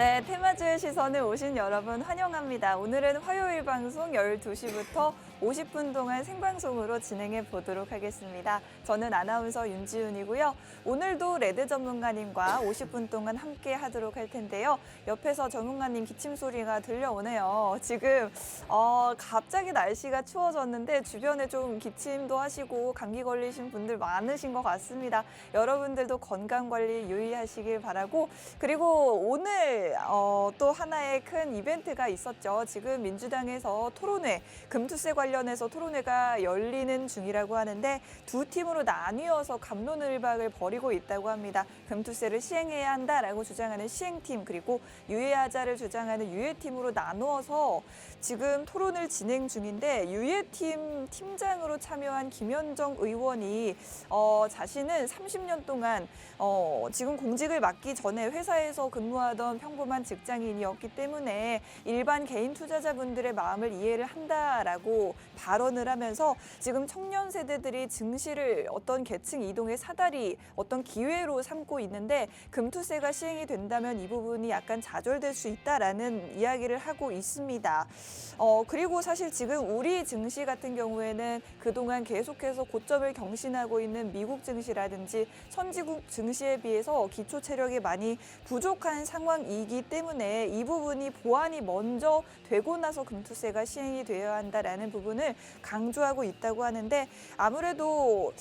네, 테마주의 시선에 오신 여러분 환영합니다. 오늘은 화요일 방송 12시부터 50분 동안 생방송으로 진행해 보도록 하겠습니다. 저는 아나운서 윤지훈이고요. 오늘도 레드 전문가님과 50분 동안 함께 하도록 할 텐데요. 옆에서 전문가님 기침 소리가 들려오네요. 지금 갑자기 날씨가 추워졌는데 주변에 좀 기침도 하시고 감기 걸리신 분들 많으신 것 같습니다. 여러분들도 건강관리 유의하시길 바라고, 그리고 오늘 또 하나의 큰 이벤트가 있었죠. 지금 민주당에서 토론회, 금투세 관련해서 토론회가 열리는 중이라고 하는데 두 팀으로 나뉘어서 갑론을박을 벌이고 있다고 합니다. 금투세를 시행해야 한다라고 주장하는 시행팀, 그리고 유예하자를 주장하는 유예팀으로 나누어서 지금 토론을 진행 중인데, 유예팀 팀장으로 참여한 김현정 의원이 자신은 30년 동안 지금 공직을 맡기 전에 회사에서 근무하던 평범한 직장인이었기 때문에 일반 개인 투자자분들의 마음을 이해를 한다라고 발언을 하면서 지금 청년 세대들이 증시를 어떤 계층 이동의 사다리, 어떤 기회로 삼고 있는데 금투세가 시행이 된다면 이 부분이 약간 좌절될 수 있다라는 이야기를 하고 있습니다. 그리고 사실 지금 우리 증시 같은 경우에는 그동안 계속해서 고점을 경신하고 있는 미국 증시라든지 선진국 증시에 비해서 기초 체력이 많이 부족한 상황이기 때문에 이 부분이 보완이 먼저 되고 나서 금투세가 시행이 되어야 한다라는 부분을 강조하고 있다고 하는데, 아무래도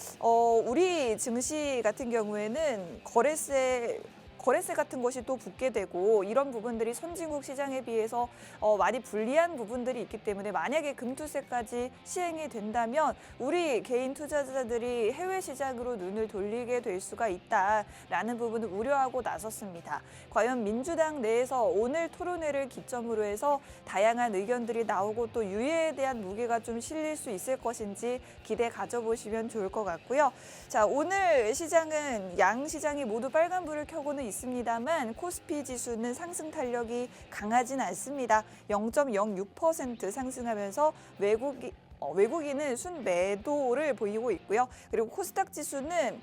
우리 증시 같은 경우에는 거래세 같은 것이 또 붙게 되고 이런 부분들이 선진국 시장에 비해서 많이 불리한 부분들이 있기 때문에 만약에 금투세까지 시행이 된다면 우리 개인 투자자들이 해외 시장으로 눈을 돌리게 될 수가 있다라는 부분을 우려하고 나섰습니다. 과연 민주당 내에서 오늘 토론회를 기점으로 해서 다양한 의견들이 나오고 또 유예에 대한 무게가 좀 실릴 수 있을 것인지 기대 가져보시면 좋을 것 같고요. 자, 오늘 시장은 양 시장이 모두 빨간불을 켜고는 있습니다만 코스피 지수는 상승 탄력이 강하진 않습니다. 0.06% 상승하면서 외국인은 순매도를 보이고 있고요. 그리고 코스닥 지수는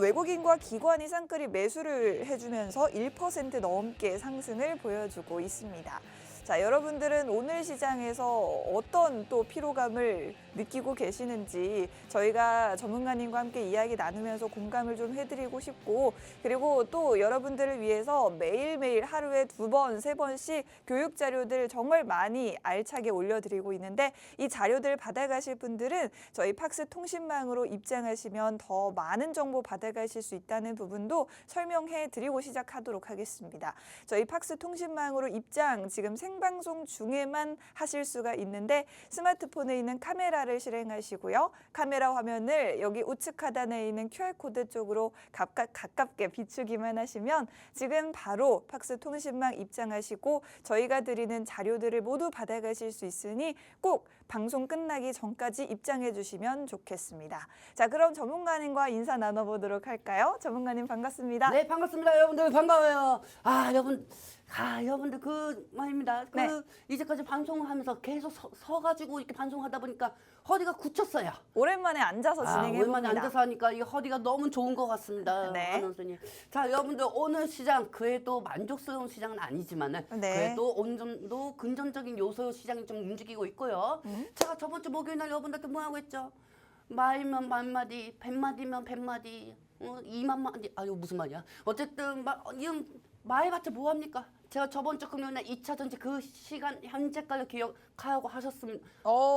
외국인과 기관이 쌍끌이 매수를 해주면서 1% 넘게 상승을 보여주고 있습니다. 자, 여러분들은 오늘 시장에서 어떤 또 피로감을 느끼고 계시는지 저희가 전문가님과 함께 이야기 나누면서 공감을 좀 해드리고 싶고, 그리고 또 여러분들을 위해서 매일매일 하루에 2번, 3번씩 교육 자료들 정말 많이 알차게 올려드리고 있는데 이 자료들 받아가실 분들은 저희 팍스 통신망으로 입장하시면 더 많은 정보 받아가실 수 있다는 부분도 설명해 드리고 시작하도록 하겠습니다. 저희 팍스 통신망으로 입장 지금 생방송 중에만 하실 수가 있는데 스마트폰에 있는 카메라를 실행하시고요. 카메라 화면을 여기 우측 하단에 있는 QR코드 쪽으로 가깝게 비추기만 하시면 지금 바로 팍스 통신망 입장하시고 저희가 드리는 자료들을 모두 받아가실 수 있으니 꼭 방송 끝나기 전까지 입장해 주시면 좋겠습니다. 자, 그럼 전문가님과 인사 나눠보도록 할까요? 전문가님 반갑습니다. 네, 반갑습니다. 여러분들 반가워요. 여러분들 말입니다. 네. 이제까지 방송하면서 계속 서가지고 이렇게 방송하다 보니까 허리가 굳혔어요. 오랜만에 앉아서 진행해 봅니다. 오랜만에 앉아서 하니까 이 허리가 너무 좋은 것 같습니다. 네. 아나운서님. 자, 여러분들 오늘 시장 그래도 만족스러운 시장은 아니지만은 네. 그래도 어느 정도 긍정적인 요소 시장이 좀 움직이고 있고요. 제가 저번 주 목요일 날 여러분들한테 뭐 하고 했죠? 말이면 만마디, 백0마디면 100마디, 2만 마디. 이거 무슨 말이야? 어쨌든 이런 말해봤자 뭐합니까? 제가 저번 주 금요일날 2차 전지 그 시간 현재까지 기억하고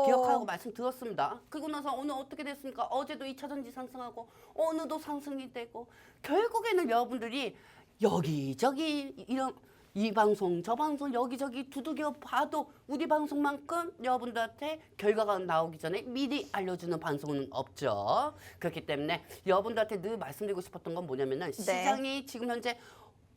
기억하고 말씀드렸습니다. 그리고 나서 오늘 어떻게 됐습니까? 어제도 2차 전지 상승하고 오늘도 상승이 되고 결국에는 여러분들이 여기저기 이런 이 방송 저 방송 여기저기 두들겨 봐도 우리 방송만큼 여러분들한테 결과가 나오기 전에 미리 알려주는 방송은 없죠. 그렇기 때문에 여러분들한테 늘 말씀드리고 싶었던 건 뭐냐면은 시장이 지금 현재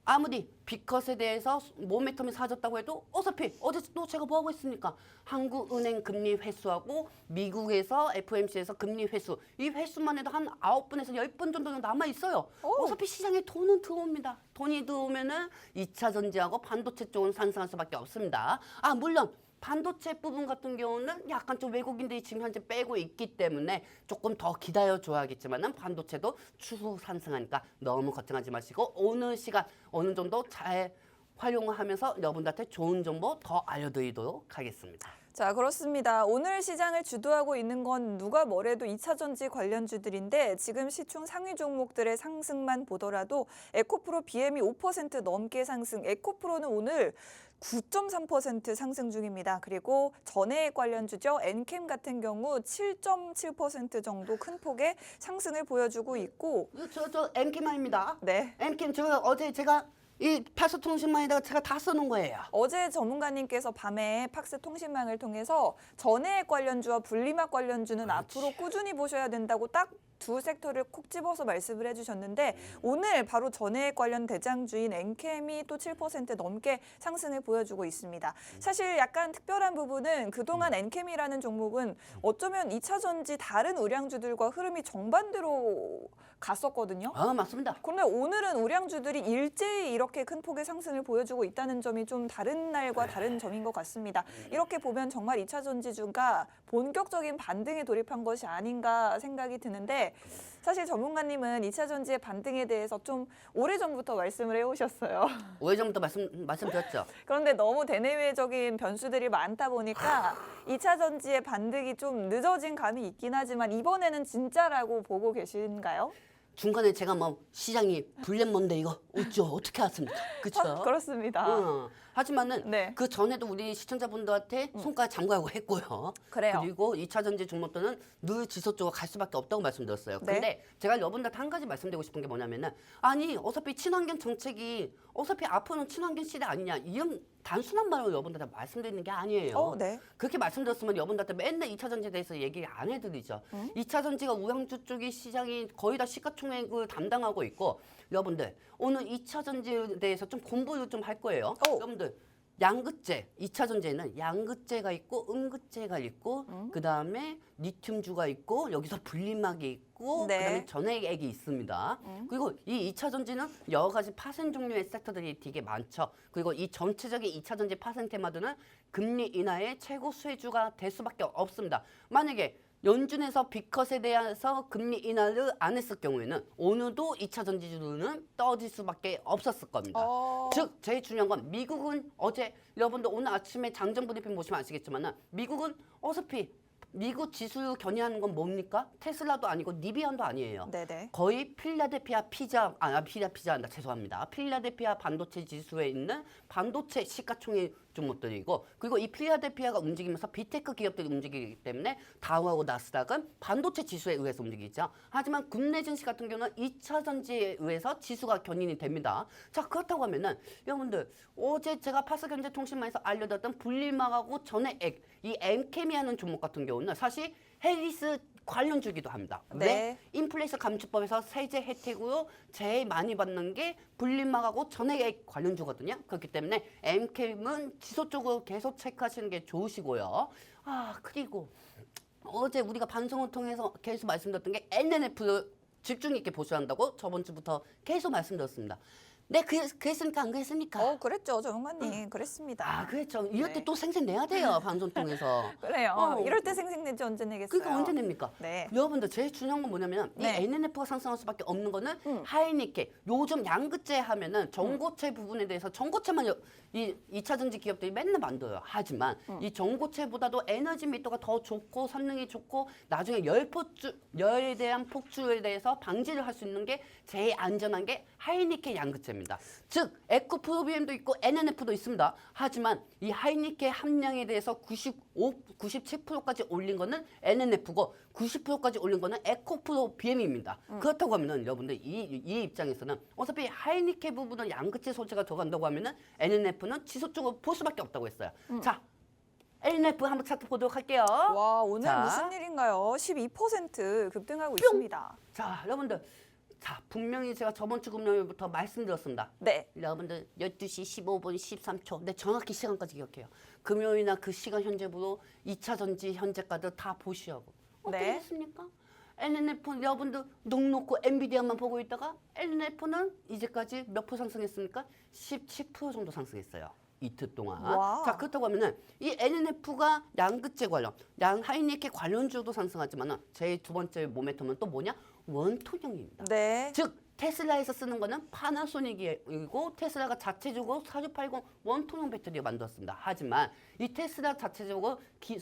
아무리 빅컷에 대해서 모멘텀이 사졌다고 해도 어차피 어제 또 제가 뭐 하고 있습니까? 한국은행 금리 회수하고 미국에서 FOMC에서 금리 회수, 이 회수만 해도 한 9번에서 10번 정도는 남아 있어요. 어차피 시장에 돈은 들어옵니다. 돈이 들어오면은 2차 전지하고 반도체 쪽은 상승할 수밖에 없습니다. 물론 반도체 부분 같은 경우는 약간 좀 외국인들이 지금 현재 빼고 있기 때문에 조금 더 기다려줘야겠지만은 반도체도 추후 상승하니까 너무 걱정하지 마시고 오늘 시간 어느 정도 잘 활용하면서 여러분들한테 좋은 정보 더 알려드리도록 하겠습니다. 자, 그렇습니다. 오늘 시장을 주도하고 있는 건 누가 뭐래도 2차전지 관련주들인데 지금 시총 상위 종목들의 상승만 보더라도 에코프로 BM이 5% 넘게 상승, 에코프로는 오늘 9.3% 상승 중입니다. 그리고 전해액 관련주죠. 엔캠 같은 경우 7.7% 정도 큰 폭의 상승을 보여주고 있고 저 엠캠만입니다. 네. 엠캠 저 어제 제가 이 파스통신망에다가 제가 다 써놓은 거예요. 어제 전문가님께서 밤에 팍스 통신망을 통해서 전해액 관련주와 분리막 관련주는 앞으로 꾸준히 보셔야 된다고 딱 두 섹터를 콕 집어서 말씀을 해주셨는데 오늘 바로 전해액 관련 대장주인 엔캠이 또 7% 넘게 상승을 보여주고 있습니다. 사실 약간 특별한 부분은 그동안 엔캠이라는 종목은 어쩌면 2차전지 다른 우량주들과 흐름이 정반대로 갔었거든요. 아 맞습니다. 그런데 오늘은 우량주들이 일제히 이렇게 큰 폭의 상승을 보여주고 있다는 점이 좀 다른 날과 다른 점인 것 같습니다. 이렇게 보면 정말 2차 전지주가 본격적인 반등에 돌입한 것이 아닌가 생각이 드는데 사실 전문가님은 2차 전지의 반등에 대해서 좀 오래전부터 말씀을 해오셨어요. 오래전부터 말씀드렸죠. 그런데 너무 대내외적인 변수들이 많다 보니까 2차 전지의 반등이 좀 늦어진 감이 있긴 하지만 이번에는 진짜라고 보고 계신가요? 중간에 제가 뭐 시장이 블랙먼데 이거 어떻게 알았습니까? 그렇죠? 그렇습니다. 하지만은 네. 그 전에도 우리 시청자분들한테 손가락 잠가고 했고요. 그래요. 그리고 2차 전지 종목들은 늘 지수 쪽으로 갈 수밖에 없다고 말씀드렸어요. 네. 근데 제가 여러분들한테 한 가지 말씀드리고 싶은 게 뭐냐면은 아니 어차피 친환경 정책이 어차피 앞으로는 친환경 시대 아니냐 이런 단순한 말로 여러분들한테 말씀드리는 게 아니에요. 네. 그렇게 말씀드렸으면 여러분들한테 맨날 2차 전지에 대해서 얘기 안 해드리죠. 2차 전지가 우량주 쪽이 시장이 거의 다 시가총액을 담당하고 있고 여러분들 오늘 2차 전지에 대해서 좀 공부를 좀 할 거예요. 여러분들 양극재, 2차 전지에는 양극재가 있고 음극재가 있고 그다음에 리튬주가 있고 여기서 분리막이 있고 네. 그다음에 전해액이 있습니다. 그리고 이 2차 전지는 여러 가지 파생 종류의 섹터들이 되게 많죠. 그리고 이 전체적인 2차 전지 파생 테마들은 금리 인하의 최고 수혜주가 될 수밖에 없습니다. 만약에 연준에서 빅컷에 대해서 금리 인하를 안 했을 경우에는 오늘도 2차 전지주는 떨어질 수밖에 없었을 겁니다. 즉 제일 중요한 건 미국은 어제 여러분들 오늘 아침에 장전 브리핑 보시면 아시겠지만 미국은 어차피 미국 지수 견인하는 건 뭡니까? 테슬라도 아니고 니비안도 아니에요. 네네. 거의 필라델피아 죄송합니다. 필라델피아 반도체 지수에 있는 반도체 시가총액 종목들이고 그리고 이 필라델피아가 움직이면서 비테크 기업들이 움직이기 때문에 다우하고 나스닥은 반도체 지수에 의해서 움직이죠. 하지만 국내 증시 같은 경우는 2차 전지에 의해서 지수가 견인이 됩니다. 자 그렇다고 하면은 여러분들 어제 제가 파스경제통신망에서 알려드렸던 분리막하고 전해액 이 엔케미하는 종목 같은 경우는 사실 해리스 관련주기도 합니다. 네. 왜? 인플레이션 감축법에서 세제 혜택으로 제일 많이 받는 게 분리막하고 전해액 관련주거든요. 그렇기 때문에 MK는 지속적으로 계속 체크하시는 게 좋으시고요. 아 그리고 어제 우리가 방송을 통해서 계속 말씀드렸던 게 NNF를 집중 있게 보셔야 한다고 저번 주부터 계속 말씀드렸습니다. 네, 그랬습니까? 안 그랬습니까? 그랬죠, 전문가님. 그랬습니다. 아, 그렇죠. 이럴 네. 때 또 생생 내야 돼요, 방송 통해서. 그래요. 이럴 때 생생내지 언제 내겠어요? 그러니까 언제 냅니까? 네. 여러분들 제일 중요한 건 뭐냐면 네. 이 NNF가 상승할 수밖에 없는 거는 하이니케. 요즘 양극재 하면은 전고체 부분에 대해서 전고체만 이 2차 전지 기업들이 맨날 만들어요. 하지만 이 전고체보다도 에너지密도가 더 좋고 성능이 좋고 나중에 열에 대한 폭주에 대해서 방지를 할 수 있는 게 제일 안전한 게 하이니케 양극재입니다. 즉 에코프로비엠도 있고 NNF도 있습니다. 하지만 이 하이니케 함량에 대해서 97%까지 올린 거는 NNF고 90%까지 올린 거는 에코프로비엠입니다. 그렇다고 하면은 여러분들 이 입장에서는 어차피 하이니케 부분은 양극재 소재가 들어간다고 하면은 NNF는 지속적으로 볼 수밖에 없다고 했어요. 자, NNF 한번 차트 보도록 할게요. 와, 오늘 자. 무슨 일인가요? 12% 급등하고 있습니다. 자, 여러분들. 자, 분명히 제가 저번 주 금요일부터 말씀드렸습니다. 네. 여러분들 12시 15분 13초. 네, 정확히 시간까지 기억해요. 금요일이나 그 시간 현재부로 2차 전지 현재가들 다 보시라고. 어떻게 네. 됐습니까? NNF 여러분들 넉넉고 엔비디아만 보고 있다가 NNF는 이제까지 몇 프로 상승했습니까? 17% 정도 상승했어요. 이틀 동안. 와. 자 그렇다고 하면은 이 NNF가 양극재 관련, 하이니케 관련주도 상승하지만은 제일 두 번째 모멘텀은 또 뭐냐? 원통형입니다. 네. 즉 테슬라에서 쓰는 거는 파나소닉이고 테슬라가 자체적으로 4680 원통형 배터리를 만들었습니다. 하지만 이 테슬라 자체적으로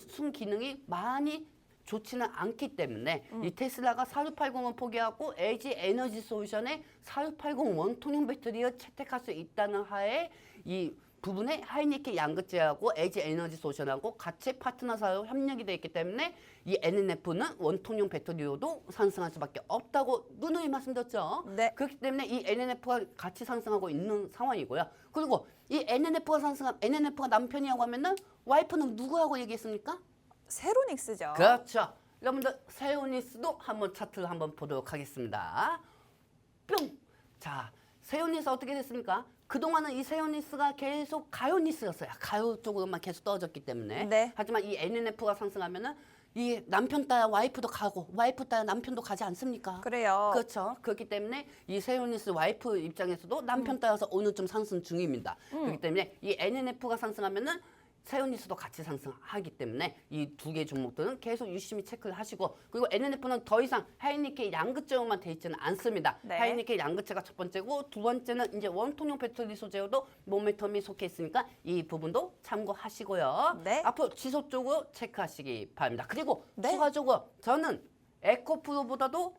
순기능이 많이 좋지는 않기 때문에 이 테슬라가 4680을 포기하고 LG 에너지 솔루션의 4680 원통형 배터리를 채택할 수 있다는 하에 이 부분에 하이니케 양극재하고 LG 에너지 솔루션하고 같이 파트너 사업 협력이 되어 있기 때문에 이 NNF는 원통형 배터리로도 상승할 수밖에 없다고 누누이 말씀드렸죠. 네. 그렇기 때문에 이 NNF가 같이 상승하고 있는 상황이고요. 그리고 이 NNF가 남편이라고 하면은 와이프는 누구하고 얘기했습니까? 세로닉스죠. 그렇죠. 여러분들 세오니스도 한번 차트를 한번 보도록 하겠습니다. 뿅. 자, 세오니스 어떻게 됐습니까? 그동안은 이 세오니스가 계속 가요니스였어요. 가요 쪽으로만 계속 떨어졌기 때문에. 네. 하지만 이 NNF가 상승하면은 이 남편 따라 와이프도 가고 와이프 따라 남편도 가지 않습니까? 그래요. 그렇죠. 그렇기 때문에 이 세오니스 와이프 입장에서도 남편 따라서 오늘 좀 상승 중입니다. 그렇기 때문에 이 NNF가 상승하면은 세오니스도 같이 상승하기 때문에 이 두 개 종목들은 계속 유심히 체크를 하시고 그리고 NNF는 더 이상 하이니케 양극재로만 돼 있지는 않습니다. 네. 하이니케 양극재가 첫 번째고 두 번째는 이제 원통형 배터리 소재로도 모멘텀이 속해 있으니까 이 부분도 참고하시고요. 네. 앞으로 지속적으로 체크하시기 바랍니다. 그리고 네. 추가적으로 저는 에코프로보다도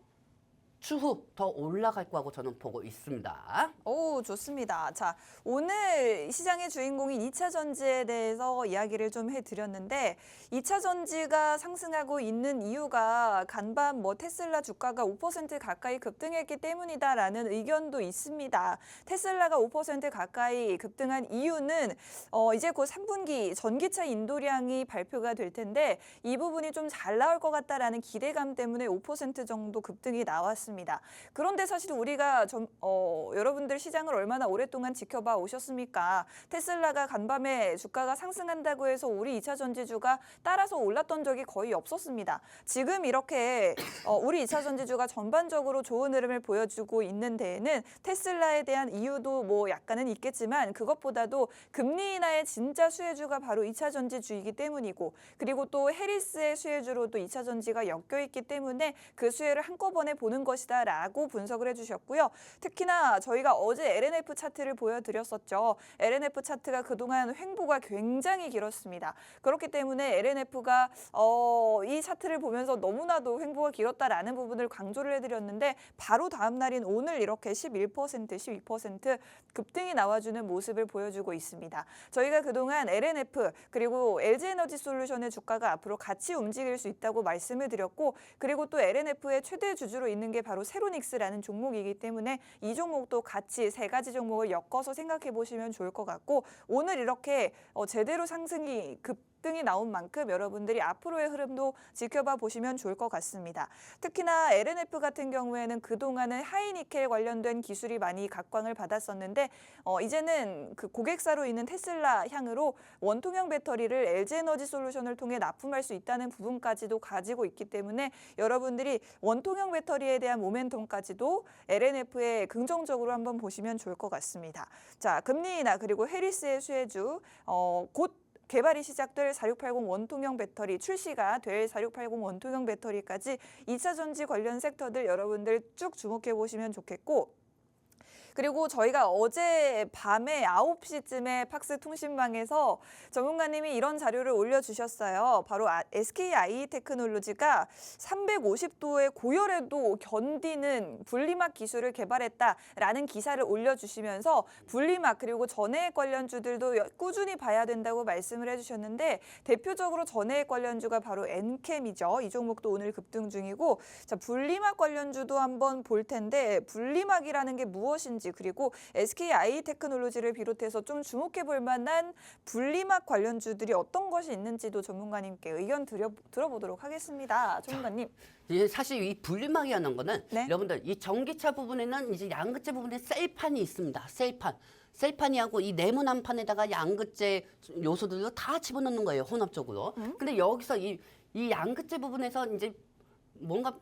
추후 더 올라갈 거라고 저는 보고 있습니다. 오, 좋습니다. 자, 오늘 시장의 주인공인 2차 전지에 대해서 이야기를 좀 해드렸는데 2차 전지가 상승하고 있는 이유가 간밤 테슬라 주가가 5% 가까이 급등했기 때문이다라는 의견도 있습니다. 테슬라가 5% 가까이 급등한 이유는 이제 곧 3분기 전기차 인도량이 발표가 될 텐데 이 부분이 좀 잘 나올 것 같다라는 기대감 때문에 5% 정도 급등이 나왔습니다. 그런데 사실 우리가 여러분들 시장을 얼마나 오랫동안 지켜봐 오셨습니까? 테슬라가 간밤에 주가가 상승한다고 해서 우리 2차 전지주가 따라서 올랐던 적이 거의 없었습니다. 지금 이렇게 우리 2차 전지주가 전반적으로 좋은 흐름을 보여주고 있는 데에는 테슬라에 대한 이유도 약간은 있겠지만 그것보다도 금리 인하의 진짜 수혜주가 바로 2차 전지주이기 때문이고 그리고 또 해리스의 수혜주로도 2차 전지가 엮여 있기 때문에 그 수혜를 한꺼번에 보는 것이다라고 분석을 해주셨고요. 특히나 저희가 어제 LNF 차트를 보여드렸었죠. LNF 차트가 그동안 횡보가 굉장히 길었습니다. 그렇기 때문에 LNF가 이 차트를 보면서 너무나도 횡보가 길었다라는 부분을 강조를 해드렸는데 바로 다음 날인 오늘 이렇게 11%, 12% 급등이 나와주는 모습을 보여주고 있습니다. 저희가 그동안 LNF 그리고 LG에너지 솔루션의 주가가 앞으로 같이 움직일 수 있다고 말씀을 드렸고 그리고 또 LNF의 최대 주주로 있는 게 바로 세로닉스라는 종목이기 때문에 이 종목도 같이 세 가지 종목을 엮어서 생각해 보시면 좋을 것 같고 오늘 이렇게 제대로 상승이 급등이 나온 만큼 여러분들이 앞으로의 흐름도 지켜봐 보시면 좋을 것 같습니다. 특히나 LNF 같은 경우에는 그동안은 하이니켈 관련된 기술이 많이 각광을 받았었는데 이제는 그 고객사로 있는 테슬라 향으로 원통형 배터리를 LG에너지 솔루션을 통해 납품할 수 있다는 부분까지도 가지고 있기 때문에 여러분들이 원통형 배터리에 대한 모멘텀까지도 LNF에 긍정적으로 한번 보시면 좋을 것 같습니다. 자, 금리 인하 그리고 해리스의 수혜주 곧 개발이 시작될 4680 원통형 배터리 출시가 될 4680 원통형 배터리까지 2차 전지 관련 섹터들 여러분들 쭉 주목해 보시면 좋겠고 그리고 저희가 어제 밤에 9시쯤에 팍스통신망에서 전문가님이 이런 자료를 올려주셨어요. 바로 SKI테크놀로지가 350도의 고열에도 견디는 분리막 기술을 개발했다라는 기사를 올려주시면서 분리막 그리고 전해액 관련주들도 꾸준히 봐야 된다고 말씀을 해주셨는데 대표적으로 전해액 관련주가 바로 엔캠이죠. 이 종목도 오늘 급등 중이고 자, 분리막 관련주도 한번 볼 텐데 분리막이라는 게 무엇인지 그리고 SKI테크놀로지를 비롯해서 좀 주목해 볼 만한 분리막 관련주들이 어떤 것이 있는지도 전문가님께 의견 들어보도록 하겠습니다. 전문가님. 사실 이 분리막이라는 거는 네. 여러분들 이 전기차 부분에는 이제 양극재 부분에 셀판이 있습니다. 셀판이하고 이 네모난판에다가 양극재 요소들을 다 집어넣는 거예요. 혼합적으로. 근데 여기서 이 양극재 부분에서 이제 뭔가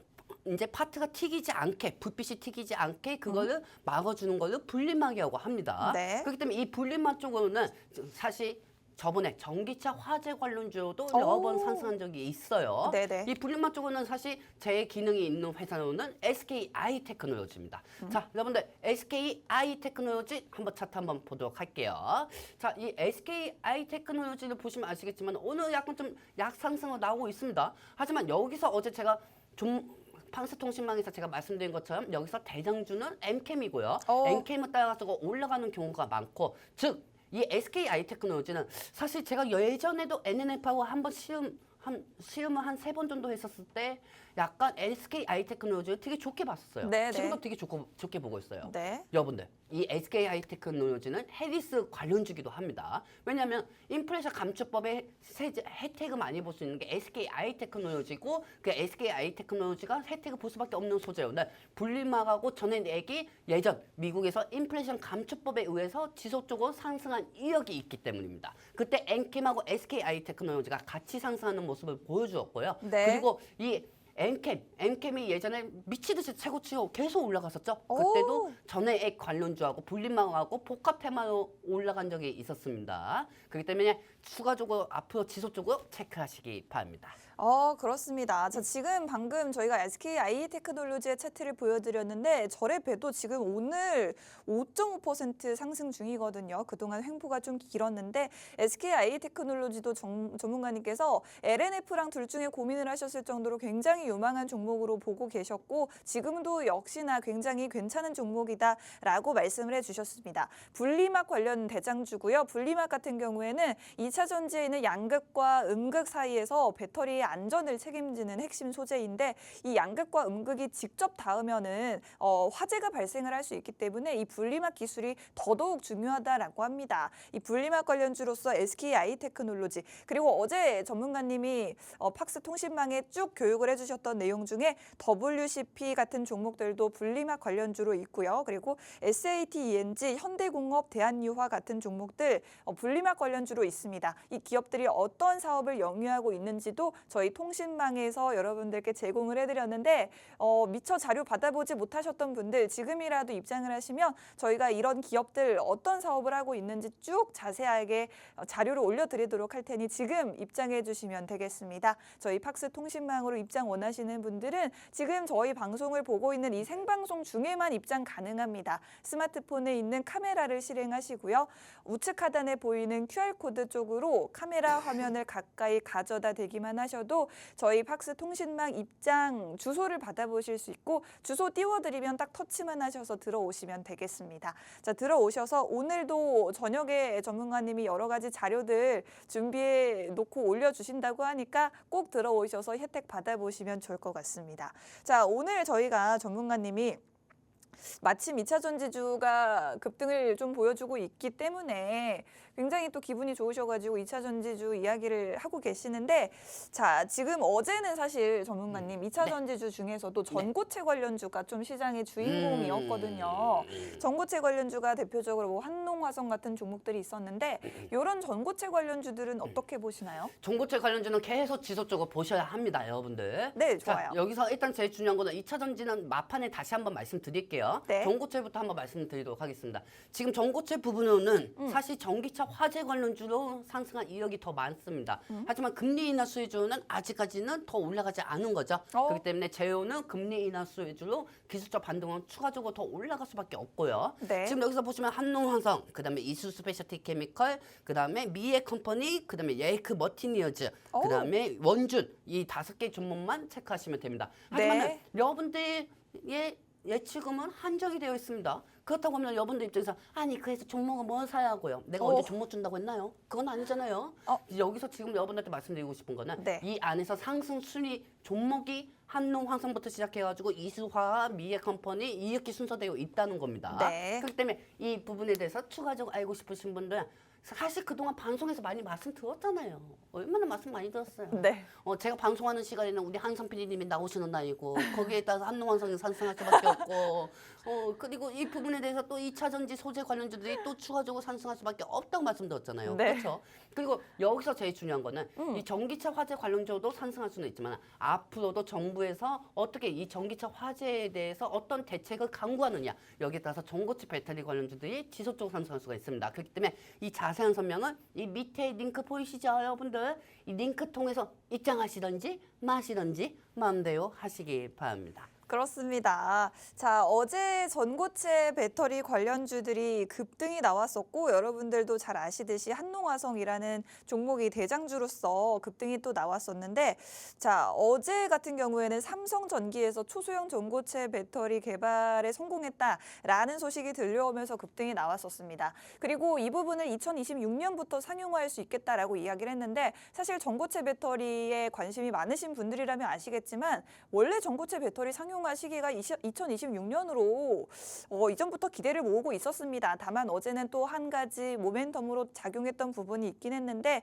이제 파트가 튀기지 않게 불빛이 튀기지 않게 그거를 막아주는 걸로 분리막이라고 합니다. 네. 그렇기 때문에 이 분리막 쪽으로는 사실 저번에 전기차 화재 관련주도 오. 여러 번 상승한 적이 있어요. 네네. 이 분리막 쪽은 사실 제 기능이 있는 회사로는 SKI 테크놀로지입니다. 자, 여러분들 SKI 테크놀로지 한번 차트 한번 보도록 할게요. 자, 이 SKI 테크놀로지를 보시면 아시겠지만 오늘 약간 좀 약상승으로 나오고 있습니다. 하지만 여기서 어제 제가 좀 판스통신망에서 제가 말씀드린 것처럼 여기서 대장주는 M캠이고요. M캠을 따라가지고 올라가는 경우가 많고, 즉 이 SKI 테크놀로지는 사실 제가 예전에도 NNF하고 한번 시음을 한 3번 정도 했었을 때 약간 SKI 테크놀로지를 되게 좋게 봤었어요. 네네. 지금도 되게 좋게 보고 있어요. 네. 여러분들, 이 SKI 테크놀로지는 해리스 관련주기도 합니다. 왜냐하면 인플레이션 감축법의 혜택을 많이 볼 수 있는 게 SKI 테크놀로지고, 그 SKI 테크놀로지가 혜택을 볼 수밖에 없는 소재예요. 근데 분리막하고 전에 얘기 예전 미국에서 인플레이션 감축법에 의해서 지속적으로 상승한 이력이 있기 때문입니다. 그때 엔캠하고 SKI 테크놀로지가 같이 상승하는 모습을 보여주었고요. 네. 그리고 이 엔캠이 예전에 미치듯이 최고치로 계속 올라갔었죠. 그때도 전해액 관련주하고 분리막하고 복합 테마로 올라간 적이 있었습니다. 그렇기 때문에 추가적으로 앞으로 지속적으로 체크하시기 바랍니다. 그렇습니다. 자, 지금 방금 저희가 SKI 테크놀로지의 차트를 보여드렸는데 절의 배도 지금 오늘 5.5% 상승 중이거든요. 그동안 횡보가 좀 길었는데 SKI 테크놀로지도 전문가님께서 LNF랑 둘 중에 고민을 하셨을 정도로 굉장히 유망한 종목으로 보고 계셨고 지금도 역시나 굉장히 괜찮은 종목이다라고 말씀을 해주셨습니다. 분리막 관련 대장주고요. 분리막 같은 경우에는 2차 전지에 있는 양극과 음극 사이에서 배터리의 안전을 책임지는 핵심 소재인데 이 양극과 음극이 직접 닿으면은 화재가 발생을 할 수 있기 때문에 이 분리막 기술이 더더욱 중요하다라고 합니다. 이 분리막 관련주로서 SKI 테크놀로지 그리고 어제 전문가님이 팍스 통신망에 쭉 교육을 해주셨던 내용 중에 WCP 같은 종목들도 분리막 관련주로 있고요. 그리고 SAT-ENG, 현대공업, 대한유화 같은 종목들 분리막 관련주로 있습니다. 이 기업들이 어떤 사업을 영위하고 있는지도 저희 통신망에서 여러분들께 제공을 해드렸는데 미처 자료 받아보지 못하셨던 분들 지금이라도 입장을 하시면 저희가 이런 기업들 어떤 사업을 하고 있는지 쭉 자세하게 자료를 올려드리도록 할 테니 지금 입장해 주시면 되겠습니다. 저희 팍스 통신망으로 입장 원하시는 분들은 지금 저희 방송을 보고 있는 이 생방송 중에만 입장 가능합니다. 스마트폰에 있는 카메라를 실행하시고요. 우측 하단에 보이는 QR코드 쪽으로 카메라 화면을 가까이 가져다 대기만 하셔도 저희 팍스 통신망 입장 주소를 받아보실 수 있고 주소 띄워드리면 딱 터치만 하셔서 들어오시면 되겠습니다. 자, 들어오셔서 오늘도 저녁에 전문가님이 여러 가지 자료들 준비해 놓고 올려주신다고 하니까 꼭 들어오셔서 혜택 받아보시면 좋을 것 같습니다. 자, 오늘 저희가 전문가님이 마침 2차 전지주가 급등을 좀 보여주고 있기 때문에 굉장히 또 기분이 좋으셔가지고 2차 전지주 이야기를 하고 계시는데 자, 지금 어제는 사실 전문가님 2차 전지주 중에서도 전고체 관련주가 좀 시장의 주인공이었거든요. 전고체 관련주가 대표적으로 뭐 한농화성 같은 종목들이 있었는데 이런 전고체 관련주들은 어떻게 보시나요? 전고체 관련주는 계속 지속적으로 보셔야 합니다, 여러분들. 네, 좋아요. 자, 여기서 일단 제일 중요한 거는 2차 전지는 마판에 다시 한번 말씀드릴게요. 네. 전고체부터 한번 말씀드리도록 하겠습니다. 지금 전고체 부분은 사실 전기차 화재 관련주로 상승한 이력이 더 많습니다. 하지만 금리 인하 수혜주는 아직까지는 더 올라가지 않은 거죠. 그렇기 때문에 제휴는 금리 인하 수혜주로 기술적 반등은 추가적으로 더 올라갈 수밖에 없고요. 네. 지금 여기서 보시면 한농화성, 그다음에 이수 스페셜티 케미컬, 그다음에 미에 컴퍼니, 그다음에 예이크 머티니어즈, 그다음에 원준 이 5개 종목만 체크하시면 됩니다. 하지만 네. 여러분들의 예치금은 한정이 되어 있습니다. 그렇다고 하면 여러분들 입장에서 아니 그래서 종목을 뭐 사야 하고요? 내가 언제 종목 준다고 했나요? 그건 아니잖아요. 여기서 지금 여러분들한테 말씀드리고 싶은 거는 네. 이 안에서 상승 순위 종목이 한농화성부터 시작해가지고 이수화학, 미에컴퍼니 이렇게 순서되어 있다는 겁니다. 네. 그렇기 때문에 이 부분에 대해서 추가적으로 알고 싶으신 분들은 사실 그동안 방송에서 많이 말씀 들었잖아요. 얼마나 말씀 많이 들었어요. 네. 제가 방송하는 시간에는 우리 한성 PD님이 나오시는 날이고 거기에 따라서 한농화성이 상승할 수밖에 없고 그리고 이 부분에 대해서 또 2차 전지 소재 관련주들이 또 추가적으로 상승할 수밖에 없다고 말씀드렸잖아요. 네. 그렇죠? 그리고 여기서 제일 중요한 거는 이 전기차 화재 관련주도 상승할 수는 있지만 앞으로도 정부에서 어떻게 이 전기차 화재에 대해서 어떤 대책을 강구하느냐 여기에 따라서 전고체 배터리 관련주들이 지속적으로 상승할 수가 있습니다. 그렇기 때문에 이 자세한 설명은 이 밑에 링크 보이시죠, 여러분들? 이 링크 통해서 입장하시던지 마시던지 마음대로 하시기 바랍니다. 그렇습니다. 자, 어제 전고체 배터리 관련주들이 급등이 나왔었고 여러분들도 잘 아시듯이 한농화성이라는 종목이 대장주로서 급등이 또 나왔었는데 자, 어제 같은 경우에는 삼성전기에서 초소형 전고체 배터리 개발에 성공했다라는 소식이 들려오면서 급등이 나왔었습니다. 그리고 이 부분을 2026년부터 상용화할 수 있겠다라고 이야기를 했는데 사실 전고체 배터리에 관심이 많으신 분들이라면 아시겠지만 원래 전고체 배터리 상용화 시기가 2026년으로 이전부터 기대를 모으고 있었습니다. 다만 어제는 또 한 가지 모멘텀으로 작용했던 부분이 있긴 했는데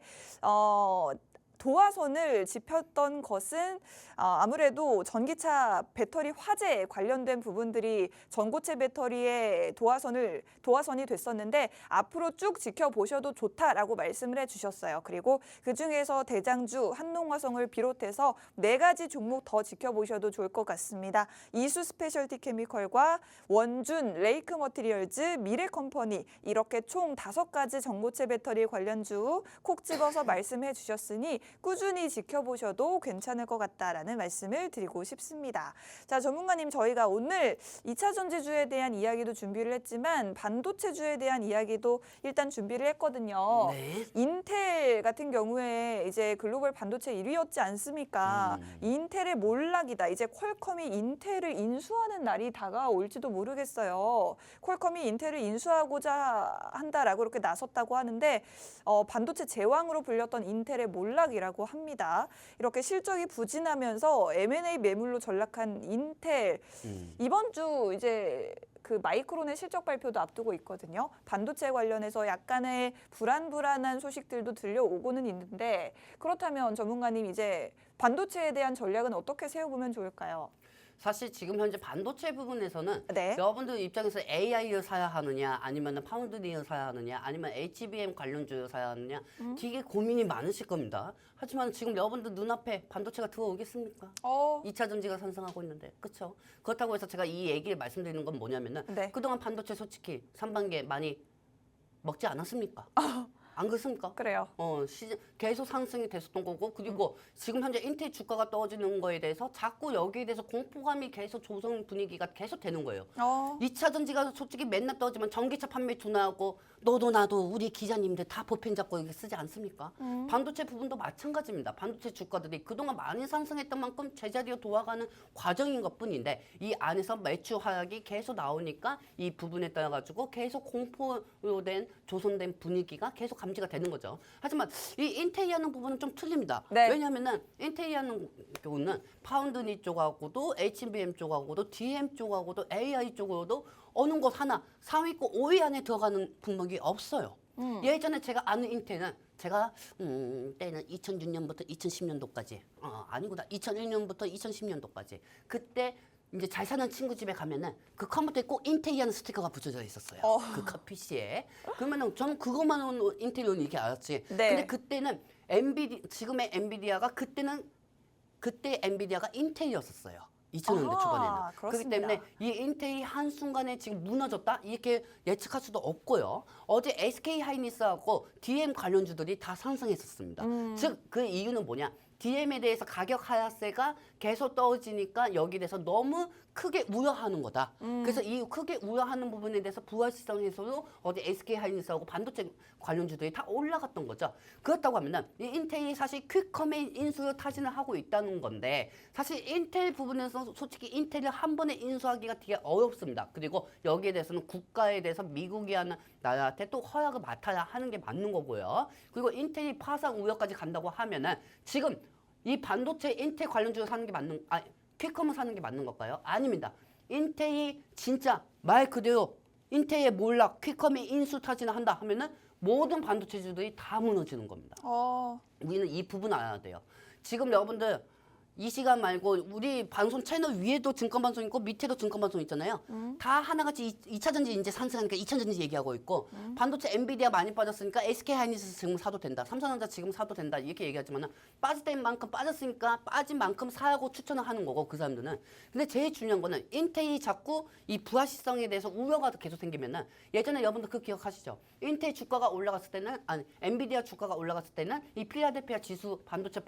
도화선을 짚었던 것은 아무래도 전기차 배터리 화재에 관련된 부분들이 전고체 배터리의 도화선이 됐었는데 앞으로 쭉 지켜보셔도 좋다라고 말씀을 해주셨어요. 그리고 그중에서 대장주 한농화성을 비롯해서 4가지 종목 더 지켜보셔도 좋을 것 같습니다. 이수 스페셜티 케미컬과 원준, 레이크 머티리얼즈, 미래컴퍼니 이렇게 총 5가지 전고체 배터리 관련주 콕 집어서 말씀해 주셨으니 꾸준히 지켜보셔도 괜찮을 것 같다라는 말씀을 드리고 싶습니다. 자, 전문가님 저희가 오늘 2차 전지주에 대한 이야기도 준비를 했지만 반도체주에 대한 이야기도 일단 준비를 했거든요. 네. 인텔 같은 경우에 이제 글로벌 반도체 1위였지 않습니까? 인텔의 몰락이다. 이제 퀄컴이 인텔을 인수하는 날이 다가올지도 모르겠어요. 퀄컴이 인텔을 인수하고자 한다라고 이렇게 나섰다고 하는데 반도체 제왕으로 불렸던 인텔의 몰락이라고 합니다. 이렇게 실적이 부진하면서 M&A 매물로 전락한 인텔 이번 주 이제 그 마이크론의 실적 발표도 앞두고 있거든요. 반도체 관련해서 약간의 불안한 소식들도 들려오고는 있는데 그렇다면 전문가님 이제 반도체에 대한 전략은 어떻게 세워보면 좋을까요? 사실 지금 현재 반도체 부분에서는 네. 여러분들 입장에서 AI를 사야 하느냐 아니면 파운드리를 사야 하느냐 아니면 HBM 관련주를 사야 하느냐 되게 고민이 많으실 겁니다. 하지만 지금 여러분들 눈앞에 반도체가 들어오겠습니까? 2차 전지가 상승하고 있는데 그렇죠? 그렇다고 해서 제가 이 얘기를 말씀드리는 건 뭐냐면은 네. 그동안 반도체 솔직히 상반기에 많이 먹지 않았습니까? 안 그렇습니까? 그래요. 계속 상승이 됐었던 거고 그리고 지금 현재 인텔 주가가 떨어지는 거에 대해서 자꾸 여기에 대해서 공포감이 계속 조성 분위기가 계속 되는 거예요. 2차 전지가 솔직히 맨날 떨어지면 전기차 판매 둔화하고 너도 나도 우리 기자님들 다 보편 잡고 이렇게 쓰지 않습니까? 반도체 부분도 마찬가지입니다. 반도체 주가들이 그동안 많이 상승했던 만큼 제자리로 돌아가는 과정인 것뿐인데 이 안에서 매출 하락이 계속 나오니까 이 부분에 따라 가지고 계속 공포로 된 조성된 분위기가 계속 감지가 되는 거죠. 하지만 이 인텔이 하는 부분은 좀 틀립니다. 네. 왜냐하면은 인텔이 하는 경우는 파운드리 쪽하고도 HBM 쪽하고도 DM 쪽하고도 AI 쪽으로도 어느 것 하나 상위권 5위 안에 들어가는 품목이 없어요. 예전에 제가 아는 인텔은 제가 때는 2006년부터 2010년도까지 아니구나 2001년부터 2010년도까지 그때 이제 잘 사는 친구 집에 가면은 그 컴퓨터에 꼭 인텔이라는 스티커가 붙여져 있었어요. 그 PC에. 그러면은 저는 그것만으로 인텔을 이렇게 알았지. 네. 근데 그때는 지금의 엔비디아가 그때 엔비디아가 인텔이었었어요. 2000년대 초반에는. 그렇기 그렇습니다. 때문에 이 인텔이 한순간에 지금 무너졌다? 이렇게 예측할 수도 없고요. 어제 SK 하이닉스하고 DM 관련주들이 다 상승했었습니다. 즉 그 이유는 뭐냐? DM에 대해서 가격 하락세가 계속 떨어지니까 여기에 대해서 너무 크게 우려하는 거다. 그래서 이 크게 우려하는 부분에 대해서 부활시장에서도 어디 SK 하이닉스하고 반도체 관련주들이 다 올라갔던 거죠. 그렇다고 하면은 이 인텔이 사실 퀵컴의 인수를 타진을 하고 있다는 건데 사실 인텔 부분에서 솔직히 인텔을 한 번에 인수하기가 되게 어렵습니다. 그리고 여기에 대해서는 국가에 대해서 미국이 하는 나라한테 또 허락을 맡아야 하는 게 맞는 거고요. 그리고 인텔이 파산 우려까지 간다고 하면은 지금 이 반도체 인텔 관련주를 사는 게 퀵컴을 사는 게 맞는 걸까요? 아닙니다. 인텔이 진짜 말 그대로 인텔의 몰락, 퀵컴이 인수 타진을 한다 하면은 모든 반도체주들이 다 무너지는 겁니다. 우리는 이 부분 알아야 돼요. 지금 여러분들 이 시간 말고 우리 방송 채널 위에도 증권 방송 있고 밑에도 증권 방송 있잖아요. 다 하나같이 2차 전지 이제 상승하니까 2차 전지 얘기하고 있고 반도체 엔비디아 많이 빠졌으니까 SK 하이닉스 지금 사도 된다. 삼성전자 지금 사도 된다. 이렇게 얘기하지만은 빠질 때인 만큼 빠졌으니까 빠진 만큼 사고 추천을 하는 거고 그 사람들은. 근데 제일 중요한 거는 인텔이 자꾸 이 부가시성에 대해서 우려가 계속 생기면은 예전에 여러분들 그 기억하시죠? 인텔 주가가 올라갔을 때는 아니 엔비디아 주가가 올라갔을 때는 이 필라델피아 지수 반도체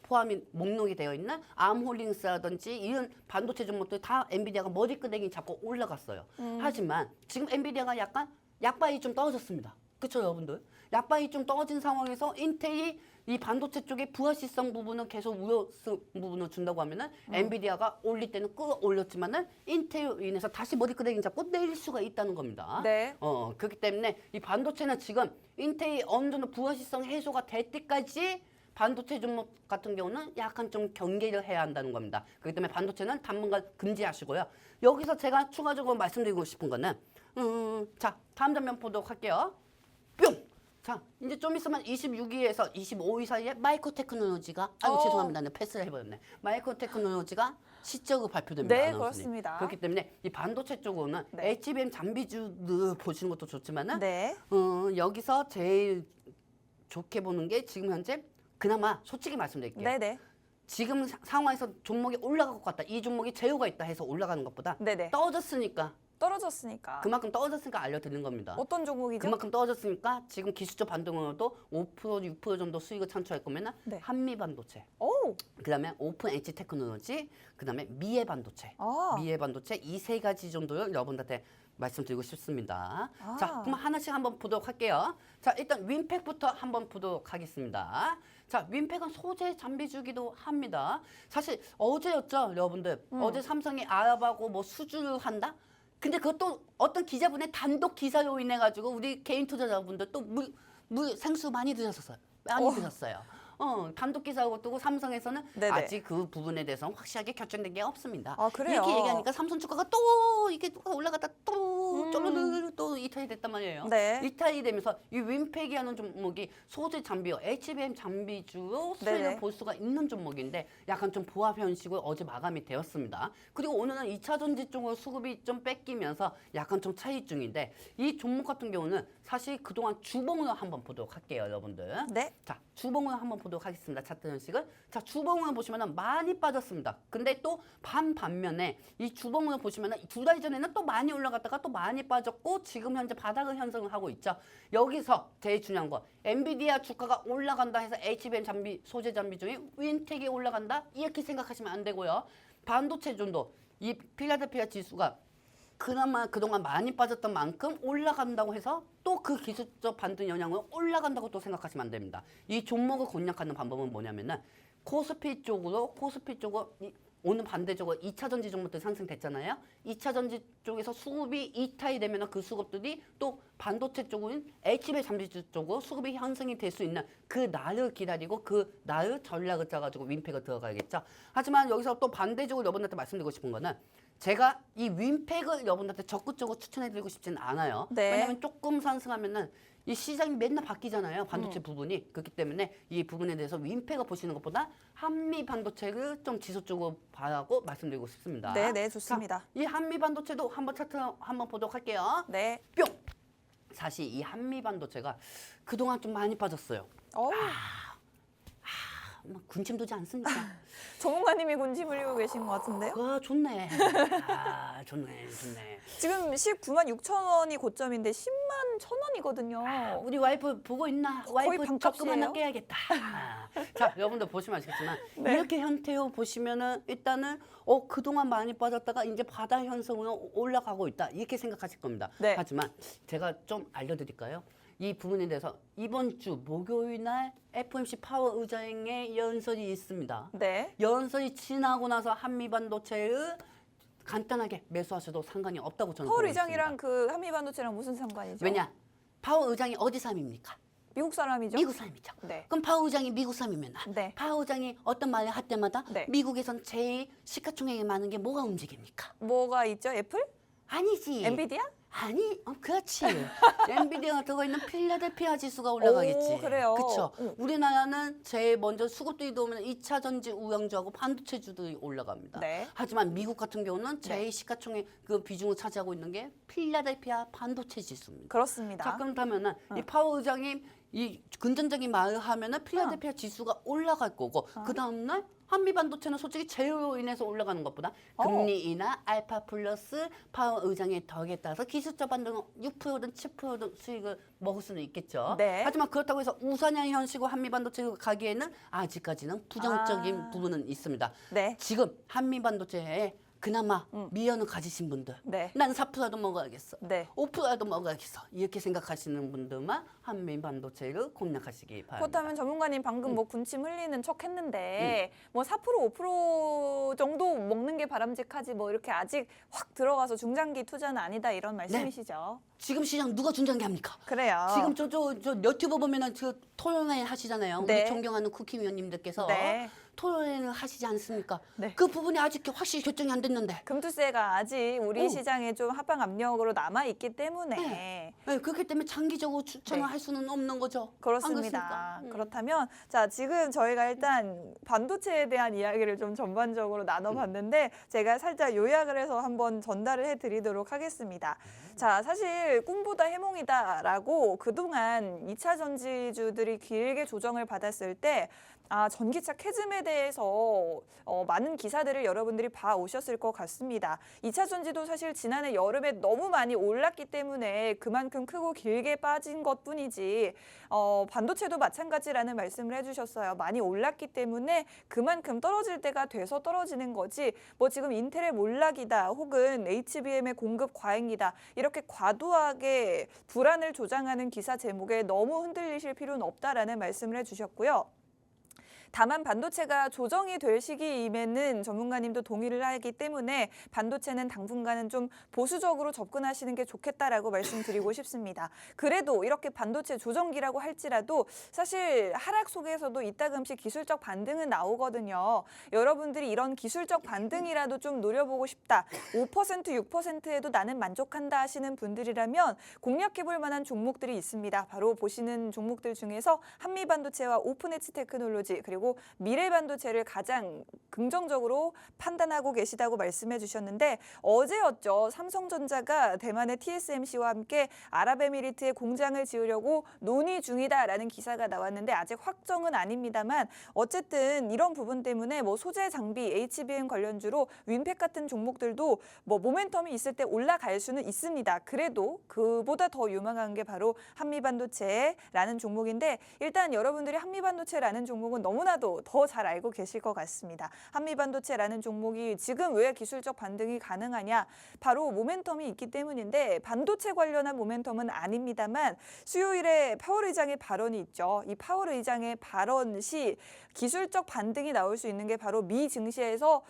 포함이 목록이 되어 있는 암홀딩스라든지 이런 반도체 종목들 다 엔비디아가 머리끄댕이 잡고 올라갔어요. 하지만 지금 엔비디아가 약간 약바이 좀 떨어졌습니다. 그렇죠, 여러분들? 약바이 좀 떨어진 상황에서 인텔이 이 반도체 쪽에 부가시성 부분은 계속 우려성 부분을 준다고 하면은 엔비디아가 올릴 때는 끌어올렸지만은 인텔로 인해서 다시 머리끄댕이 잡고 내릴 수가 있다는 겁니다. 네. 그렇기 때문에 이 반도체는 지금 인텔이 어느 정도 부가시성 해소가 될 때까지 반도체 종목 같은 경우는 약간 좀 경계를 해야 한다는 겁니다. 그렇기 때문에 반도체는 당분간 금지하시고요. 여기서 제가 추가적으로 말씀드리고 싶은 거는 자, 다음 장면 보도록 할게요. 뿅! 자, 이제 좀 있으면 26위에서 25위 사이에 마이크로테크놀로지가 죄송합니다. 네, 패스를 해버렸네. 마이크로테크놀로지가 시적으로 발표됩니다. 네, 아나운서님. 그렇습니다. 그렇기 때문에 이 반도체 쪽으로는 네. HBM 장비주를 보시는 것도 좋지만은 네. 여기서 제일 좋게 보는 게 지금 현재 그나마 솔직히 말씀드릴게요. 네네. 지금 상황에서 종목이 올라갈 것 같다. 이 종목이 재료가 있다 해서 올라가는 것보다 네네. 떨어졌으니까 떨어졌으니까. 그만큼 떨어졌으니까 알려드리는 겁니다. 어떤 종목이죠? 그만큼 떨어졌으니까 지금 기술적 반등으로도 5% 6% 정도 수익을 창출할 거면 네. 한미반도체, 오. 그다음에 오픈 엣지 테크놀로지, 그다음에 미래반도체, 아. 미래반도체 이 세 가지 정도를 여러분들한테 말씀드리고 싶습니다. 아. 자, 그럼 하나씩 한번 보도록 할게요. 자, 일단 윈팩부터 한번 보도록 하겠습니다. 자, 윈팩은 소재 장비주기도 합니다. 사실 어제였죠, 여러분들. 어제 삼성이 알아보고 뭐 수주를 한다? 근데 그것도 어떤 기자분의 단독 기사로 인해 가지고 우리 개인 투자자분들 또 생수 많이 드셨어요. 많이 드셨어요. 단독 기사하고 뜨고 삼성에서는 네네. 아직 그 부분에 대해서는 확실하게 결정된 게 없습니다. 아, 그래요? 이렇게 얘기하니까 삼성 주가가 또 이게 올라갔다 또 쪼르르 또 이탈이 됐단 말이에요. 네. 이탈이 되면서 이 윈팩이라는 종목이 소재 장비와 HBM 장비주로 수익을 네네. 볼 수가 있는 종목인데 약간 좀 보합 현식으로 어제 마감이 되었습니다. 그리고 오늘은 2차 전지 쪽으로 수급이 좀 뺏기면서 약간 좀 차이 중인데 이 종목 같은 경우는 사실 그동안 주봉으로 한번 보도록 할게요, 여러분들. 네. 자, 주봉을 한번 보도록 하겠습니다. 차트 현식을. 자, 주봉을 보시면은 많이 빠졌습니다. 근데 또 반면에 이 주봉을 보시면은 2달 전에는 또 많이 올라갔다가 또 많이 빠졌고 지금 현재 바닥을 형성을 하고 있죠. 여기서 제일 중요한 거 엔비디아 주가가 올라간다 해서 HBM 장비 소재 장비 중에 윈텍이 올라간다 이렇게 생각하시면 안 되고요. 반도체 정도 이 필라델피아 지수가 그나마 그동안 많이 빠졌던 만큼 올라간다고 해서 또 그 기술적 반등 영향으로 올라간다고 또 생각하시면 안 됩니다. 이 종목을 공략하는 방법은 뭐냐면은 코스피 쪽으로 오늘 반대적으로 2차 전지 종목들 상승됐잖아요. 2차 전지 쪽에서 수급이 이탈이 되면 그 수급들이 또 반도체 쪽은 HBM 장비주 쪽으로 수급이 형성이 될 수 있는 그 날을 기다리고 그 날을 전략을 짜가지고 윈팩을 들어가야겠죠. 하지만 여기서 또 반대적으로 여러분들한테 말씀드리고 싶은 거는 제가 이 윈팩을 여러분들한테 적극적으로 추천해드리고 싶지는 않아요. 네. 왜냐하면 조금 상승하면은 이 시장이 맨날 바뀌잖아요. 반도체 부분이. 그렇기 때문에 이 부분에 대해서 윈팩을 보시는 것보다 한미 반도체를 좀 지속적으로 봐라고 말씀드리고 싶습니다. 네, 네, 좋습니다. 자, 이 한미 반도체도 한번 차트 한번 보도록 할게요. 네. 뿅! 사실 이 한미 반도체가 그동안 좀 많이 빠졌어요. 오. 군침 도지 않습니까? 전문가님이 군침 흘리고 계신 것 같은데요? 아, 좋네. 좋네. 지금 19만 6천 원이 고점인데 10만 1천 원이거든요. 우리 와이프 보고 있나? 거의 와이프 반값이에요. 조금 하나 깨야겠다. 자, 여러분들 보시면 아시겠지만 네. 이렇게 형태로 보시면은 일단은 그동안 많이 빠졌다가 이제 바닥 현상으로 올라가고 있다. 이렇게 생각하실 겁니다. 네. 하지만 제가 좀 알려드릴까요? 이 부분에 대해서 이번 주 목요일 날 FOMC 파월 의장의 연설이 있습니다. 네. 연설이 지나고 나서 한미반도체를 간단하게 매수하셔도 상관이 없다고 저는 파월 보고 의장이랑 있습니다. 그 한미반도체랑 무슨 상관이죠? 왜냐? 파월 의장이 어디 사람입니까? 미국 사람이죠? 미국 사람이죠. 네. 그럼 파월 의장이 미국 사람이면 네. 파월 의장이 어떤 말을 할 때마다 네. 미국에선 제일 시가총액이 많은 게 뭐가 움직입니까? 뭐가 있죠? 애플? 아니지. 엔비디아? 아니, 그렇지. 엔비디아가 들어있는 필라델피아 지수가 올라가겠지. 오, 그래요? 그쵸? 응. 우리나라는 제일 먼저 수급들이 들어오면 2차 전지 우량주하고 반도체주들이 올라갑니다. 네. 하지만 미국 같은 경우는 제일 시가총액 그 비중을 차지하고 있는 게 필라델피아 반도체 지수입니다. 그렇습니다. 자, 그렇다면은 이 파월 의장이 이 근전적인 말을 하면은 필라델피아 지수가 올라갈 거고 그 다음날 한미 반도체는 솔직히 제휴로 인해서 올라가는 것보다 금리 인하, 알파 플러스 파월 의장의 덕에 따라서 기술적 반등은 6%든 7%든 수익을 먹을 수는 있겠죠. 네. 하지만 그렇다고 해서 우상향 현실과 한미 반도체가 가기에는 아직까지는 부정적인 부분은 있습니다. 네. 지금 한미 반도체에 그나마 미련을 가지신 분들, 네. 나는 4%라도 먹어야겠어, 네. 5%라도 먹어야겠어, 이렇게 생각하시는 분들만 한미 반도체를 공략하시기 바랍니다. 그렇다면 전문가님 방금 뭐 군침 흘리는 척 했는데 뭐 4% 5% 정도 먹는 게 바람직하지 뭐 이렇게 아직 확 들어가서 중장기 투자는 아니다 이런 말씀이시죠? 지금 시장 누가 중장기 합니까? 그래요. 지금 저 유튜브 보면은 저 토론회 하시잖아요. 네. 우리 존경하는 쿠키 위원님들께서 네. 토론회를 하시지 않습니까? 네. 그 부분이 아직 확실히 결정이 안 됐는데. 금투세가 아직 우리 어. 시장에 좀 하방 압력으로 남아 있기 때문에 네, 그렇기 때문에 장기적으로 추천을 네. 할 수는 없는 거죠. 안 그렇습니다. 그렇습니까? 그렇다면 자 지금 저희가 일단 반도체에 대한 이야기를 좀 전반적으로 나눠봤는데 제가 살짝 요약을 해서 한번 전달을 해드리도록 하겠습니다. 자 사실 꿈보다 해몽이다라고 그동안 2차 전지주들이 길게 조정을 받았을 때 전기차 캐즘에 대해서 많은 기사들을 여러분들이 봐오셨을 것 같습니다. 2차 전지도 사실 지난해 여름에 너무 많이 올랐기 때문에 그만큼 크고 길게 빠진 것뿐이지 반도체도 마찬가지라는 말씀을 해주셨어요. 많이 올랐기 때문에 그만큼 떨어질 때가 돼서 떨어지는 거지 뭐 지금 인텔의 몰락이다 혹은 HBM의 공급 과잉이다 이렇게 과도하게 불안을 조장하는 기사 제목에 너무 흔들리실 필요는 없다라는 말씀을 해주셨고요. 다만 반도체가 조정이 될 시기임에는 전문가님도 동의를 하기 때문에 반도체는 당분간은 좀 보수적으로 접근하시는 게 좋겠다라고 말씀드리고 싶습니다. 그래도 이렇게 반도체 조정기라고 할지라도 사실 하락 속에서도 이따금씩 기술적 반등은 나오거든요. 여러분들이 이런 기술적 반등이라도 좀 노려보고 싶다. 5% 6%에도 나는 만족한다 하시는 분들이라면 공략해볼 만한 종목들이 있습니다. 바로 보시는 종목들 중에서 한미반도체와 오픈엣지 테크놀로지 그리고 미래 반도체를 가장 긍정적으로 판단하고 계시다고 말씀해 주셨는데 어제였죠. 삼성전자가 대만의 TSMC와 함께 아랍에미리트에 공장을 지으려고 논의 중이다라는 기사가 나왔는데 아직 확정은 아닙니다만 어쨌든 이런 부분 때문에 뭐 소재 장비, HBM 관련주로 윈팩 같은 종목들도 뭐 모멘텀이 있을 때 올라갈 수는 있습니다. 그래도 그보다 더 유망한 게 바로 한미반도체라는 종목인데 일단 여러분들이 한미반도체라는 종목은 너무나도 더 잘 알고 계실 것 같습니다. 한미반도체라는 종목이 지금 왜 기술적 반등이 가능하냐? 바로 모멘텀이 있기 때문인데 반도체 관련한 모멘텀은 아닙니다만 수요일에 파월 의장의 발언이 있죠. 이 파월 의장의 발언 시 기술적 반등이 나올 수 있는 게 바로 미 증시에서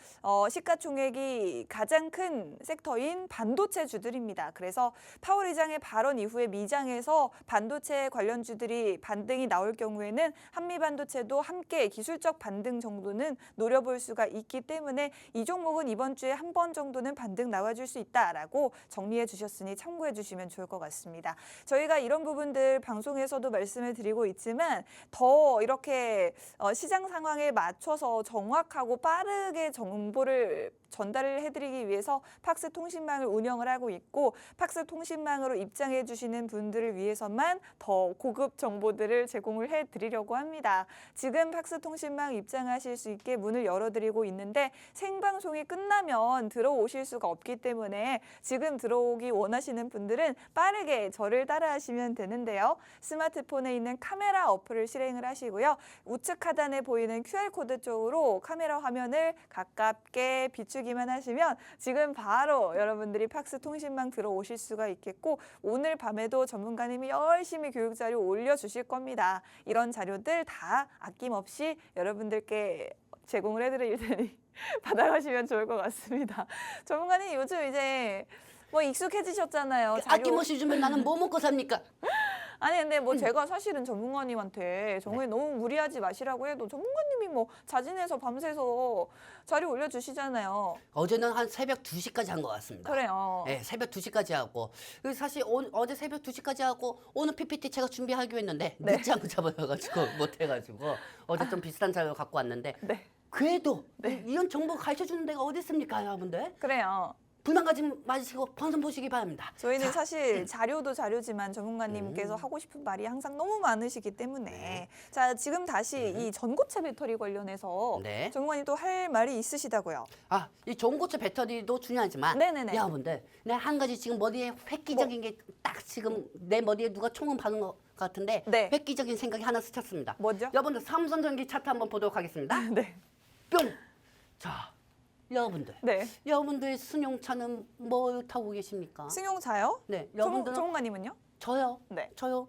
시가총액이 가장 큰 섹터인 반도체주들입니다. 그래서 파월 의장의 발언 이후에 미장에서 반도체 관련주들이 반등이 나올 경우에는 한미반도체도 함께 기술적 반등 정도는 노려볼 수가 있기 때문에 이 종목은 이번 주에 한 번 정도는 반등 나와줄 수 있다라고 정리해 주셨으니 참고해 주시면 좋을 것 같습니다. 저희가 이런 부분들 방송에서도 말씀을 드리고 있지만 더 이렇게 시장 상황에 맞춰서 정확하고 빠르게 정보를 전달을 해드리기 위해서 팍스 통신망을 운영을 하고 있고 팍스 통신망으로 입장해 주시는 분들을 위해서만 더 고급 정보들을 제공을 해드리려고 합니다. 지금 팍스 통신망 입장하실 수 있게 문을 열어드리고 있는데 생방송이 끝나면 들어오실 수가 없기 때문에 지금 들어오기 원하시는 분들은 빠르게 저를 따라하시면 되는데요. 스마트폰에 있는 카메라 어플을 실행을 하시고요. 우측 하단에 보이는 QR코드 쪽으로 카메라 화면을 가깝게 비추기만 하시면 지금 바로 여러분들이 팍스 통신망 들어오실 수가 있겠고 오늘 밤에도 전문가님이 열심히 교육 자료 올려주실 겁니다. 이런 자료들 다 아낌없이 여러분들께 제공을 해드릴 테니 받아가시면 좋을 것 같습니다. 전문가님 요즘 이제 뭐 익숙해지셨잖아요. 자료. 아낌없이 주면 나는 뭐 먹고 삽니까? 아니 근데 뭐 제가 사실은 전문가님한테 정말 너무 무리하지 마시라고 해도 전문가님이 뭐 자진해서 밤새서 자료 올려주시잖아요. 어제는 한 새벽 2시까지 한 것 같습니다. 그래요. 네, 새벽 2시까지 하고. 그래서 사실 어제 새벽 2시까지 하고 오늘 PPT 제가 준비하기로 했는데 네. 늦지 않고 잡아가지고 못해가지고 어제 좀 비슷한 자료 갖고 왔는데 네. 그래도 이런 정보 가르쳐주는 데가 어디 있습니까, 여러분들? 그래요. 불만 가지 마시고 방송 보시기 바랍니다. 저희는 사실 자료도 자료지만 전문가님께서 하고 싶은 말이 항상 너무 많으시기 때문에 자 지금 다시 이 전고체 배터리 관련해서 네. 전문가님 또 할 말이 있으시다고요. 아, 이 전고체 배터리도 중요하지만 네네네. 여러분들 내가 한 가지 지금 머리에 획기적인 게 딱 지금 내 머리에 누가 총을 박은 것 같은데 네. 획기적인 생각이 하나 스쳤습니다. 뭐죠? 여러분들 삼성전기 차트 한번 보도록 하겠습니다. 네. 뿅! 자, 여러분들. 네. 여러분들 승용차는 뭘 타고 계십니까? 승용차요? 네, 여러분들 전문가님은요? 저요. 네. 저요.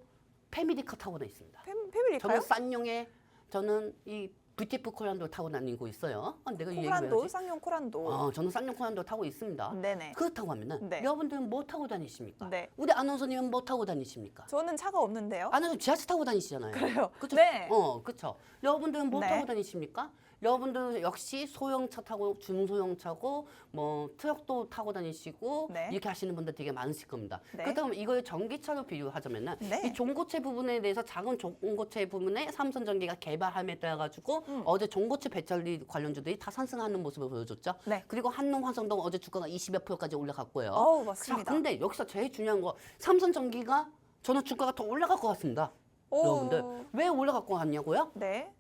패밀리카 타고 다녔습니다. 패밀리카요? 저는 쌍용에 저는 이 뷰티풀 코란도 타고 다니고 있어요. 내가 이 얘기를 코란도, 해야지. 쌍용 코란도. 저는 쌍용 코란도 타고 있습니다. 네네. 그렇다고 하면은 네. 여러분들은 뭐 타고 다니십니까? 네. 우리 아나운서님은 뭐 타고 다니십니까? 저는 차가 없는데요. 아나운서 지하철 타고 다니시잖아요. 그래요? 그쵸? 네. 그렇죠. 여러분들은 뭐 네. 타고 다니십니까? 여러분들 역시 소형차 타고 중소형차고 뭐 트럭도 타고 다니시고 네. 이렇게 하시는 분들 되게 많으실 겁니다. 네. 그렇다면 이걸 전기차로 비유하자면은 네. 이 종고체 부분에 대해서 작은 종고체 부분에 삼성전기가 개발함에 따라 가지고 어제 종고체 배터리 관련주들이 다 상승하는 모습을 보여줬죠. 네. 그리고 한농화성동 어제 주가가 20여 %까지 올라갔고요. 어우, 자, 맞습니다. 근데 여기서 제일 중요한 거 삼성전기가 저는 주가가 더 올라갈 것 같습니다. 오. 여러분들 왜 올라갈 것 같냐고요? 네.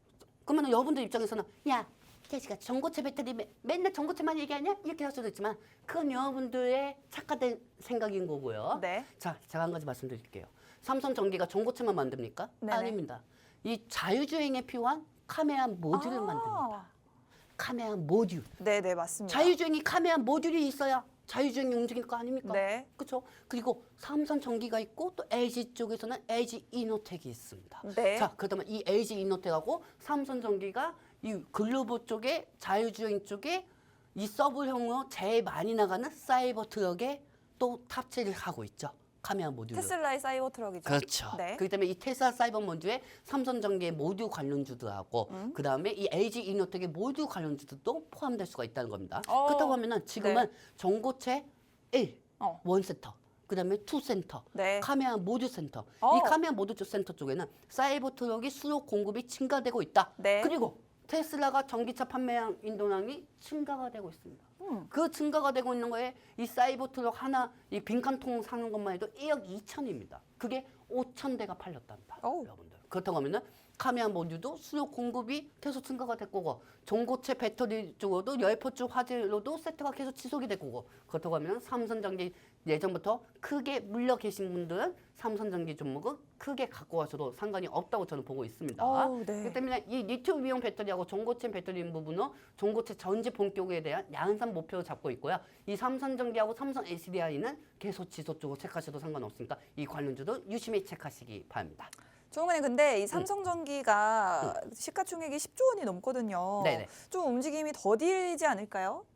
그러면 여러분들 입장에서는 야, 자식아 전고체 배터리 맨날 전고체만 얘기하냐? 이렇게 할 수도 있지만 그건 여러분들의 착각된 생각인 거고요. 네. 자, 제가 한 가지 말씀드릴게요. 삼성전기가 전고체만 만듭니까? 네네. 아닙니다. 이 자율주행에 필요한 카메라 모듈을 만듭니다. 카메라 모듈. 네네, 맞습니다. 자율주행이 카메라 모듈이 있어야 자율주행이 움직일 거 아닙니까? 네. 그렇죠. 그리고 삼성전기가 있고 또 LG 쪽에서는 LG 이노텍이 있습니다. 네. 자, 그렇다면 이 LG 이노텍하고 삼성전기가 이 글로벌 쪽에 자율주행 쪽에 이 서브형으로 제일 많이 나가는 사이버 트럭에 또 탑재를 하고 있죠. 카메라 모듈로. 테슬라의 사이버 트럭이죠. 그렇죠. 네. 그렇기 때문에 이 테슬라 사이버 모듈에 삼성전기의 모듈 관련주들하고 그다음에 이 LG 이노텍의 모듈 관련주들도 포함될 수가 있다는 겁니다. 그렇다고 하면은 지금은 전고체 1 어. 원센터 그다음에 2센터 네. 카메라 모듈 센터 어. 이 카메라 모듈 센터 쪽에는 사이버 트럭이 수요 공급이 증가되고 있다. 네. 그리고 테슬라가 전기차 판매량 인도량이 증가가 되고 있습니다. 그 증가가 되고 있는 거에 이 사이버 트럭 하나 이 빈칸통 사는 것만 해도 1억 2천입니다. 그게 5천 대가 팔렸답니다. 어우. 여러분들. 그렇다고 하면은 카메라 모듈도 수요 공급이 계속 증가가 될 거고 전고체 배터리 쪽으로도 열포주 화재로도 세트가 계속 지속이 될 거고 그렇다고 하면 삼성전기 예전부터 크게 물려 계신 분들은 삼성전기 종목은 크게 갖고 와서도 상관이 없다고 저는 보고 있습니다. 어우, 네. 그렇기 때문에 이 리튬이온 배터리하고 전고체 배터리 부분은 전고체 전지 본격에 대한 양산 목표를 잡고 있고요. 이 삼성전기하고 삼성 SDI는 계속 지속적으로 체크하셔도 상관없으니까 이 관련주도 유심히 체크하시기 바랍니다. 조금만에 근데 이 삼성전기가 시가총액이 10조 원이 넘거든요. 네네. 좀 움직임이 더디지 않을까요?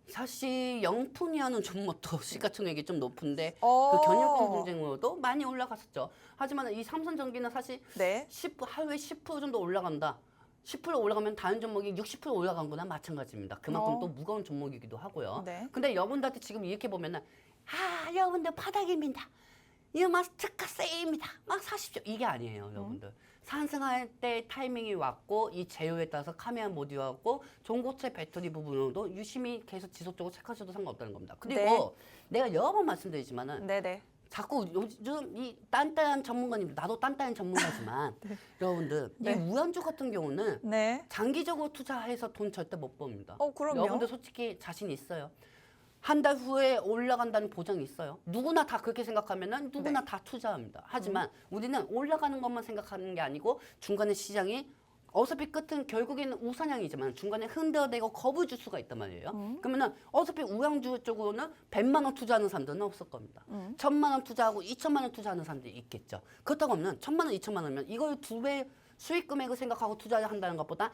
사실 영풍이하는 종목도 시가총액이 좀 높은데 어. 그 견역권 분쟁으로도 많이 올라갔었죠. 하지만 이 삼성전기는 사실 네. 하루에 10% 정도 올라간다. 10% 올라가면 다른 종목이 60% 올라간 거나 마찬가지입니다. 그만큼 어. 또 무거운 종목이기도 하고요. 네. 근데 여러분들한테 지금 이렇게 보면은 여러분들 바닥입니다. 이거 막 특가 세입니다. 막 사십시오. 이게 아니에요, 여러분들. 상승할 때 타이밍이 왔고 이 제휴에 따라서 카메라 모듈하고 전고체 배터리 부분으로도 유심히 계속 지속적으로 체크하셔도 상관없다는 겁니다. 그리고 네. 내가 여러 번 말씀드리지만은 네네. 자꾸 요즘 이 딴딴한 전문가님, 나도 딴딴한 전문가지만 여러분들 네. 이 우한주 같은 경우는 네. 장기적으로 투자해서 돈 절대 못 법니다. 그럼요. 여러분들 솔직히 자신 있어요. 한 달 후에 올라간다는 보장이 있어요. 누구나 다 그렇게 생각하면은 누구나 네. 다 투자합니다. 하지만 우리는 올라가는 것만 생각하는 게 아니고 중간에 시장이 어차피 끝은 결국에는 우상향이지만 중간에 흔들어대고 겁을 줄 수가 있단 말이에요. 그러면은 어차피 우량주 쪽으로는 100만 원 투자하는 사람들은 없을 겁니다. 1000만 원 투자하고 2000만 원 투자하는 사람들이 있겠죠. 그렇다고 하면 1000만 원, 2000만 원이면 이걸 2배 수익 금액을 생각하고 투자를 한다는 것보다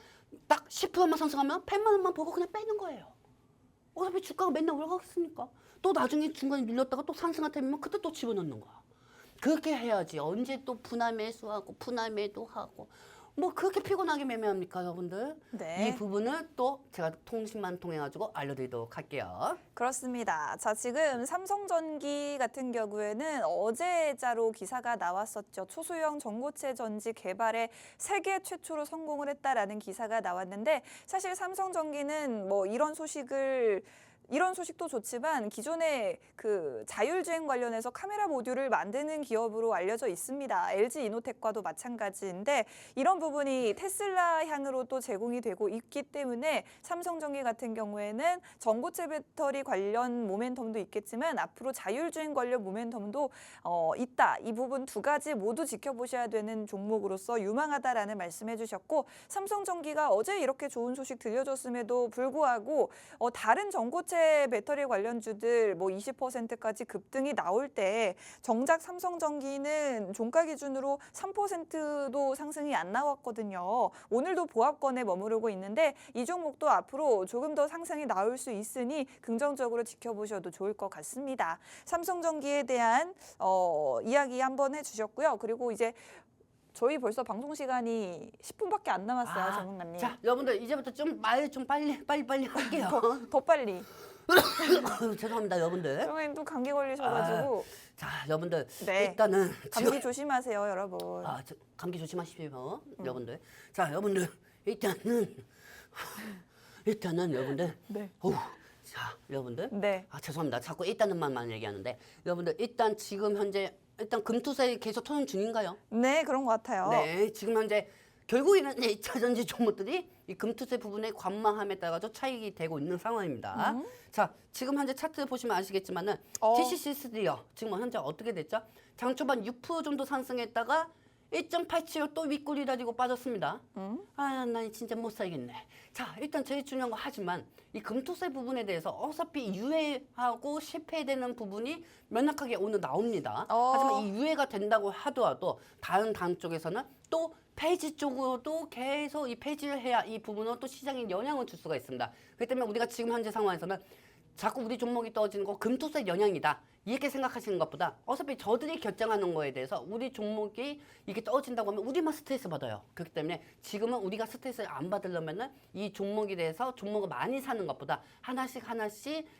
딱 10%만 상승하면 100만 원만 보고 그냥 빼는 거예요. 어차피 주가가 맨날 올라가겠습니까? 또 나중에 중간에 눌렸다가 또 상승할 때면 그때 또 집어넣는 거야. 그렇게 해야지. 언제 또 분할 매수하고 분할 매도하고 뭐 그렇게 피곤하게 매매합니까, 여러분들? 네. 이 부분을 또 제가 통신만 통해 가지고 알려드리도록 할게요. 그렇습니다. 자, 지금 삼성전기 같은 경우에는 어제자로 기사가 나왔었죠. 초소형 전고체 전지 개발에 세계 최초로 성공을 했다라는 기사가 나왔는데 사실 삼성전기는 뭐 이런 소식도 좋지만 기존에 그 자율주행 관련해서 카메라 모듈을 만드는 기업으로 알려져 있습니다. LG 이노텍과도 마찬가지인데 이런 부분이 테슬라 향으로 또 제공이 되고 있기 때문에 삼성전기 같은 경우에는 전고체 배터리 관련 모멘텀도 있겠지만 앞으로 자율주행 관련 모멘텀도 있다. 이 부분 두 가지 모두 지켜보셔야 되는 종목으로서 유망하다라는 말씀해 주셨고 삼성전기가 어제 이렇게 좋은 소식 들려줬음에도 불구하고 다른 전고체 배터리 관련주들 뭐 20%까지 급등이 나올 때 정작 삼성전기는 종가 기준으로 3%도 상승이 안 나왔거든요. 오늘도 보합권에 머무르고 있는데 이 종목도 앞으로 조금 더 상승이 나올 수 있으니 긍정적으로 지켜보셔도 좋을 것 같습니다. 삼성전기에 대한 이야기 한번 해주셨고요. 그리고 이제 저희 벌써 방송 시간이 10분밖에 안 남았어요, 전문가님. 자, 여러분들 이제부터 좀 말 좀 빨리 할게요. 더 빨리. 죄송합니다, 여러분들. 전문가님 또 감기 걸리셔가지고. 자, 여러분들 네. 일단은 감기 조심하세요, 여러분. 감기 조심하십시오, 여러분들. 자, 여러분들 일단은 여러분들. 네. 자, 여러분들. 네. 죄송합니다. 자꾸 일단은만 얘기하는데 여러분들 일단 지금 현재 일단 금투세 계속 토론 중인가요? 네, 그런 것 같아요. 네, 지금 현재 결국에는 2차 전지 종목들이 이 금투세 부분의 관망함에 따라서 차익이 되고 있는 상황입니다. 자, 지금 현재 차트 보시면 아시겠지만은 TCC3요. 지금 현재 어떻게 됐죠? 장 초반 6% 정도 상승했다가 1.87로 또 윗골이 다지고 빠졌습니다. 나 진짜 못 살겠네. 자, 일단 제일 중요한 거 하지만 이 금투세 부분에 대해서 어차피 유예하고 실패되는 부분이 명확하게 오늘 나옵니다. 하지만 이 유예가 된다고 하더라도 다른 당 쪽에서는 또 폐지 쪽으로도 계속 이 폐지를 해야 이 부분은 또 시장에 영향을 줄 수가 있습니다. 그렇기 때문에 우리가 지금 현재 상황에서는 자꾸 우리 종목이 떨어지는 거 금투세 영향이다. 이렇게 생각하시는 것보다 어차피 저들이 결정하는 거에 대해서 우리 종목이 이게 떨어진다고 하면 우리만 스트레스 받아요. 그렇기 때문에 지금은 우리가 스트레스를 안 받으려면은 이 종목에 대해서 종목을 많이 사는 것보다 하나씩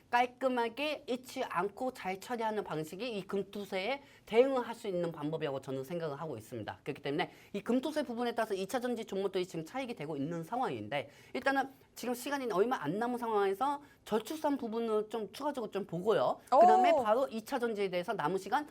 깔끔하게 잃지 않고 잘 처리하는 방식이 이 금투세에 대응을 할 수 있는 방법이라고 저는 생각을 하고 있습니다. 그렇기 때문에 이 금투세 부분에 따라서 2차 전지 종목들이 지금 차익이 되고 있는 상황인데 일단은 지금 시간이 얼마 안 남은 상황에서 저출산 부분을 좀 추가적으로 좀 보고요. 그다음에 바로 2차 전지에 대해서 남은 시간을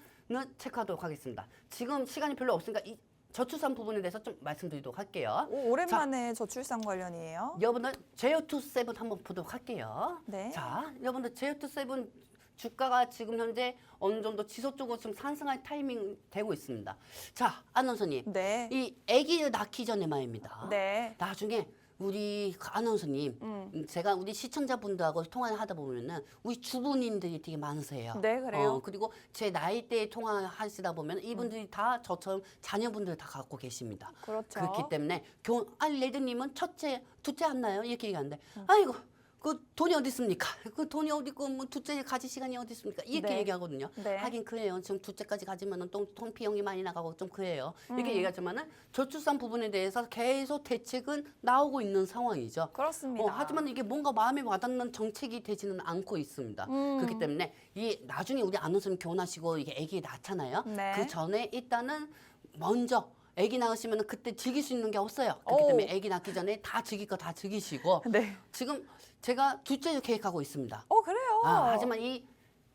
체크하도록 하겠습니다. 지금 시간이 별로 없으니까 이 저출산 부분에 대해서 좀 말씀드리도록 할게요. 오랜만에 저출산 관련이에요. 여러분들 제어투세븐 한번 보도록 할게요. 네. 자, 여러분들 제어투세븐 주가가 지금 현재 어느 정도 지속적으로 좀 상승할 타이밍 되고 있습니다. 자, 아나운서님. 네. 이 아기를 낳기 전에 말입니다. 네. 나중에 우리 아나운서님, 제가 우리 시청자분들하고 통화를 하다 보면은 우리 주부님들이 되게 많으세요. 네, 그래요. 그리고 제 나이대에 통화하시다 보면 이분들이 다 저처럼 자녀분들 다 갖고 계십니다. 그렇죠. 그렇기 때문에 레드님은 첫째, 둘째 안 나요? 이렇게 얘기하는데, 아이고. 그 돈이 어디 있습니까? 그 돈이 어디 있고 뭐 둘째를 가질 시간이 어디 있습니까? 이렇게 네. 얘기하거든요. 네. 하긴 그래요. 지금 둘째까지 가지면은 또 통비용이 많이 나가고 좀 그래요. 이렇게 얘기하지만은 저출산 부분에 대해서 계속 대책은 나오고 있는 상황이죠. 그렇습니다. 하지만 이게 뭔가 마음에 와닿는 정책이 되지는 않고 있습니다. 그렇기 때문에 이 나중에 우리 아나운서님 결혼하시고 이게 아기 낳잖아요. 네. 그 전에 일단은 먼저 아기 낳으시면 그때 즐길 수 있는 게 없어요. 그렇기 때문에 아기 낳기 전에 다 즐길 거 다 즐기시고 네. 지금 제가 둘째를 계획하고 있습니다. 그래요. 하지만 이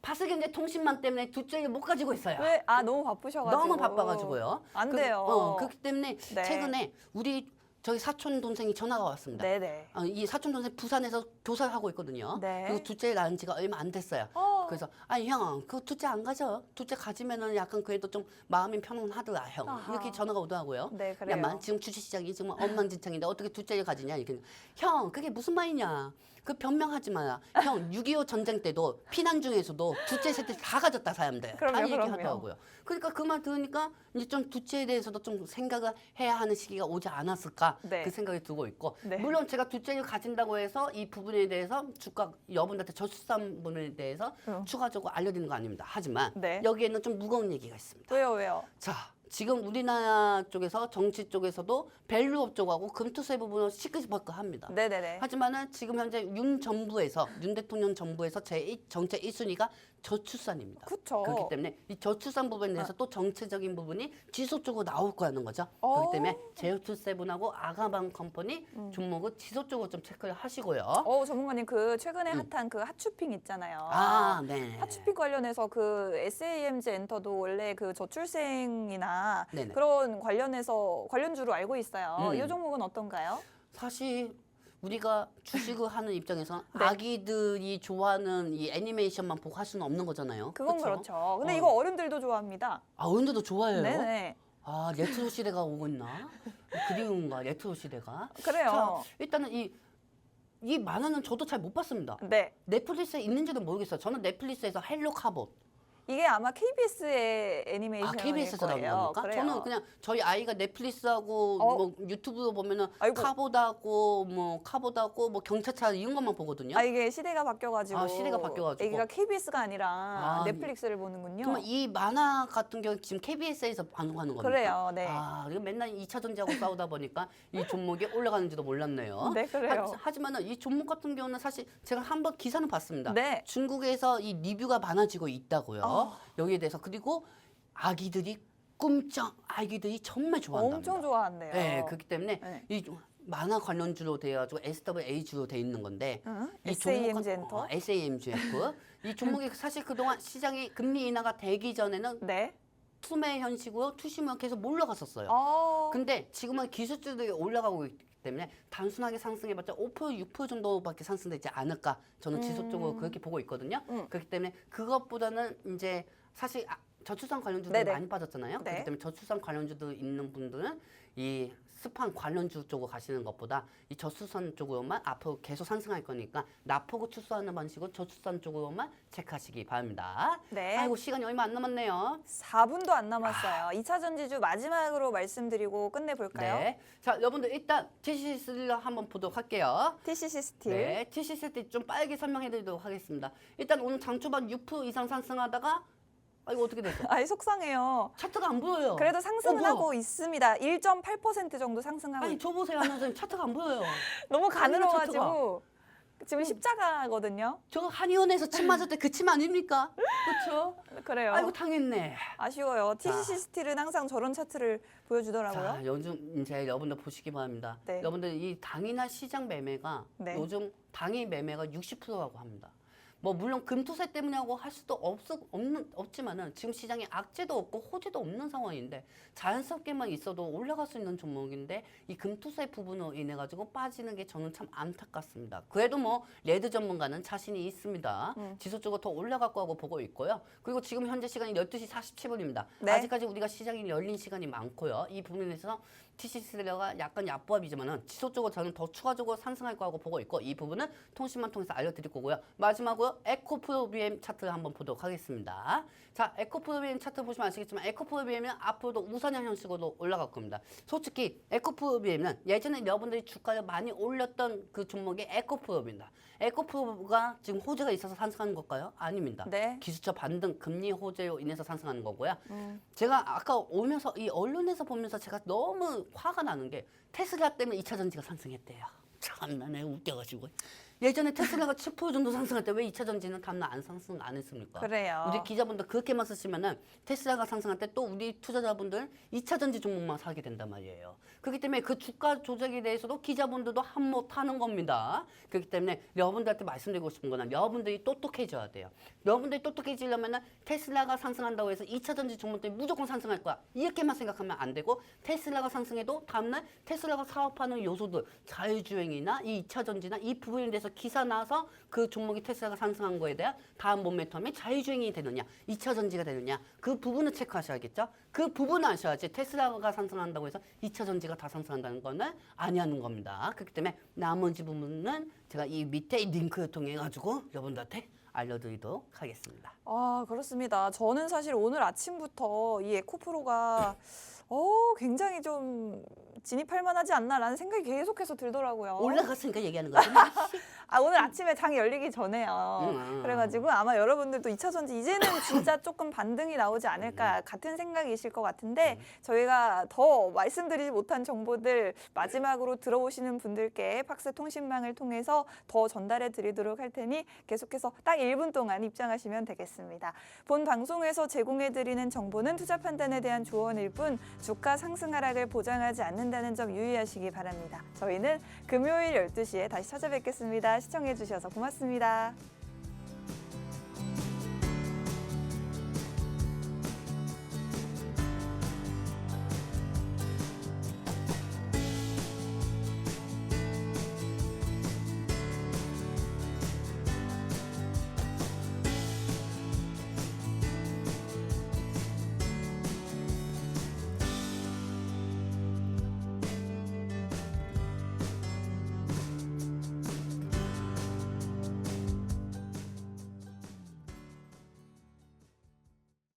파스겐제 통신망 때문에 둘째를 못 가지고 있어요. 왜? 너무 바쁘셔가지고. 너무 바빠가지고요. 안 돼요. 그렇기 때문에 네. 최근에 우리 저희 사촌 동생이 전화가 왔습니다. 네네. 이 사촌 동생 부산에서 교사를 하고 있거든요. 네. 그리고 둘째 낳은 지가 얼마 안 됐어요. 그래서 형, 그 둘째 안 가죠? 둘째 가지면은 약간 그래도 좀 마음이 편안하더라, 형. 아하. 이렇게 전화가 오더라고요. 네, 그래요. 야만 지금 주식 시장이 지금 엉망진창인데 어떻게 둘째를 가지냐? 이렇게 형, 그게 무슨 말이냐? 그 변명하지 마라. 형 6.25 전쟁 때도 피난 중에서도 두째 세대 다 가졌다 사람들. 다 그럼요, 얘기하더라고요. 그러니까 그 말 들으니까 이제 좀 두째에 대해서도 좀 생각을 해야 하는 시기가 오지 않았을까 네. 그 생각이 들고 있고 네. 물론 제가 두째를 가진다고 해서 이 부분에 대해서 주가 여러분들한테 저출산 부분에 대해서 추가적으로 알려드리는 거 아닙니다. 하지만 네. 여기에는 좀 무거운 얘기가 있습니다. 왜요? 자, 지금 우리나라 쪽에서 정치 쪽에서도 밸류업 쪽하고 금투세 부분을 시끌벅적합니다. 네네네. 하지만은 지금 현재 윤 대통령 정부에서 정책 1순위가 저출산입니다. 그쵸. 그렇기 때문에 이 저출산 부분에 대해서 또 정체적인 부분이 지속적으로 나올 거라는 거죠. 어. 그렇기 때문에 제로투세븐하고 아가방 컴퍼니 종목을 지속적으로 좀 체크를 하시고요. 전문가님 그 최근에 핫한 그 핫쇼핑 있잖아요. 아, 네. 핫쇼핑 관련해서 그 SAMG 엔터도 원래 그 저출생이나 네네. 그런 관련주로 알고 있어요. 이 종목은 어떤가요? 사실 우리가 주식을 하는 입장에서 네. 아기들이 좋아하는 이 애니메이션만 보고 할 수는 없는 거잖아요. 그건 그쵸? 그렇죠. 근데 이거 어른들도 좋아합니다. 아, 어른들도 좋아해요? 네네. 아, 레트로 시대가 오고 있나? 그리운가, 레트로 시대가? 그래요. 자, 일단은 이 만화는 저도 잘 못 봤습니다. 네. 넷플릭스에 있는지도 모르겠어요. 저는 넷플릭스에서 헬로 카봇. 이게 아마 KBS의 아, 애니메이션일 KBS에서 나온 거예요. 겁니까? 그래요. 저는 그냥 저희 아이가 넷플릭스하고 뭐 유튜브로 보면은 아이고. 카봇하고 뭐 경찰차 이런 것만 보거든요. 이게 시대가 바뀌어가지고. 아, 시대가 바뀌어가지고. 애기가 KBS가 아니라 아, 넷플릭스를 보는군요. 그러면 이 만화 같은 경우 지금 KBS에서 방송하는 겁니까? 그래요, 네. 아, 이거 맨날 2차 전지하고 싸우다 보니까 이 종목이 올라가는지도 몰랐네요. 네, 그래요. 하지만은 이 종목 같은 경우는 사실 제가 한번 기사는 봤습니다. 네. 중국에서 이 리뷰가 많아지고 있다고요. 여기에 대해서 그리고 아기들이 정말 좋아한답니다. 엄청 좋아한대요. 네, 그렇기 때문에 네. 이 만화 관련주로 돼가지고 SWA주로 돼 있는 건데 이 SAMG 엔터? SAMGF 이 종목이 사실 그동안 시장이 금리 인하가 되기 전에는 네. 투매 현식으로 투심으로 계속 몰려갔었어요. 근데 지금은 기술주들이 올라가고 있기 때문에 단순하게 상승해봤자 5% 6% 정도밖에 상승되지 않을까 저는 지속적으로 그렇게 보고 있거든요. 그렇기 때문에 그것보다는 이제 사실 저출산 관련주들 네네. 많이 빠졌잖아요. 네. 그렇기 때문에 저출산 관련주들 있는 분들은 이 스판 관련주 쪽으로 가시는 것보다 이 저출산 쪽으로만 앞으로 계속 상승할 거니까 나포고 출소하는 방식으로 저출산 쪽으로만 체크하시기 바랍니다. 네. 아이고 시간이 얼마 안 남았네요. 4분도 안 남았어요. 2차 전지주 마지막으로 말씀드리고 끝내볼까요? 네. 자, 여러분들 일단 TCC 스틸러 한번 보도록 할게요. TCC 스틸. 네, TCC 스틸 좀 빠르게 설명해 드리도록 하겠습니다. 일단 오늘 장 초반 6% 이상 상승하다가 이거 어떻게 됐어? 속상해요. 차트가 안 보여요. 그래도 상승은 뭐야? 하고 있습니다. 1.8% 정도 상승하고 아니 저 보세요, 선생님 차트가 안 보여요. 너무 차트가. 가늘어가지고 지금 십자가거든요. 저거 한의원에서 침 맞을 때 그 침 아닙니까? 그렇죠? 그래요. 아이고 당했네. 아쉬워요. 자. TCC 스틸은 항상 저런 차트를 보여주더라고요. 자, 요즘 이제 여러분들 보시기 바랍니다. 네. 여러분들 이 당이나 시장 매매가 네. 요즘 당일 매매가 60%라고 합니다. 뭐 물론 금투세 때문이라고 할 수도 없지만은 지금 시장에 악재도 없고 호재도 없는 상황인데 자연스럽게만 있어도 올라갈 수 있는 종목인데 이 금투세 부분으로 인해 가지고 빠지는 게 저는 참 안타깝습니다. 그래도 뭐 레드 전문가는 자신이 있습니다. 지속적으로 더 올라갈 거라고 보고 있고요. 그리고 지금 현재 시간이 12시 47분입니다. 네. 아직까지 우리가 시장이 열린 시간이 많고요. 이 부분에서 TCC가 약간 약보합이지만은 지속적으로 저는 더 추가적으로 상승할 거라고 보고 있고 이 부분은 통신만 통해서 알려드릴 거고요. 마지막으로 에코프로비엠 차트를 한번 보도록 하겠습니다. 자, 에코프로비엠 차트 보시면 아시겠지만 에코프로비엠은 앞으로도 우상향 형식으로 올라갈 겁니다. 솔직히 에코프로비엠은 예전에 여러분들이 주가를 많이 올렸던 그 종목이 에코프로입니다. 에코프로가 지금 호재가 있어서 상승하는 걸까요? 아닙니다. 네. 기술처 반등 금리 호재로 인해서 상승하는 거고요. 제가 아까 오면서 이 언론에서 보면서 제가 너무 화가 나는 게 테슬라 때문에 2차 전지가 상승했대요. 참나네 웃겨가지고. 예전에 테슬라가 7% 정도 상승할 때 왜 2차 전지는 다음날 상승 안 했습니까? 그래요. 우리 기자분들 그렇게만 쓰시면은 테슬라가 상승할 때 또 우리 투자자분들 2차 전지 종목만 사게 된단 말이에요. 그렇기 때문에 그 주가 조작에 대해서도 기자분들도 한몫 하는 겁니다. 그렇기 때문에 여러분들한테 말씀드리고 싶은 거는 여러분들이 똑똑해져야 돼요. 여러분들이 똑똑해지려면은 테슬라가 상승한다고 해서 2차 전지 종목들이 무조건 상승할 거야. 이렇게만 생각하면 안 되고 테슬라가 상승해도 다음날 테슬라가 사업하는 요소들 자율주행이나 이 2차 전지나 이 부분에 대해서 그래서 기사 나서 그 종목이 테슬라가 상승한 거에 대한 다음 모멘텀이 자율주행이 되느냐, 2차 전지가 되느냐 그 부분을 체크하셔야겠죠. 그 부분을 아셔야지 테슬라가 상승한다고 해서 2차 전지가 다 상승한다는 거는 아니하는 겁니다. 그렇기 때문에 나머지 부분은 제가 이 밑에 이 링크를 통해 가지고 여러분들한테 알려드리도록 하겠습니다. 아, 그렇습니다. 저는 사실 오늘 아침부터 이 에코프로가 굉장히 좀 진입할 만하지 않나라는 생각이 계속해서 들더라고요. 올라갔으니까 얘기하는 거죠. 아, 오늘 아침에 장이 열리기 전에요. 그래가지고 아마 여러분들도 2차 전지 이제는 진짜 조금 반등이 나오지 않을까 같은 생각이실 것 같은데 저희가 더 말씀드리지 못한 정보들 마지막으로 들어오시는 분들께 팍스 통신망을 통해서 더 전달해 드리도록 할 테니 계속해서 딱 1분 동안 입장하시면 되겠습니다. 본 방송에서 제공해 드리는 정보는 투자 판단에 대한 조언일 뿐 주가 상승 하락을 보장하지 않는다는 점 유의하시기 바랍니다. 저희는 금요일 12시에 다시 찾아뵙겠습니다. 시청해 주셔서 고맙습니다.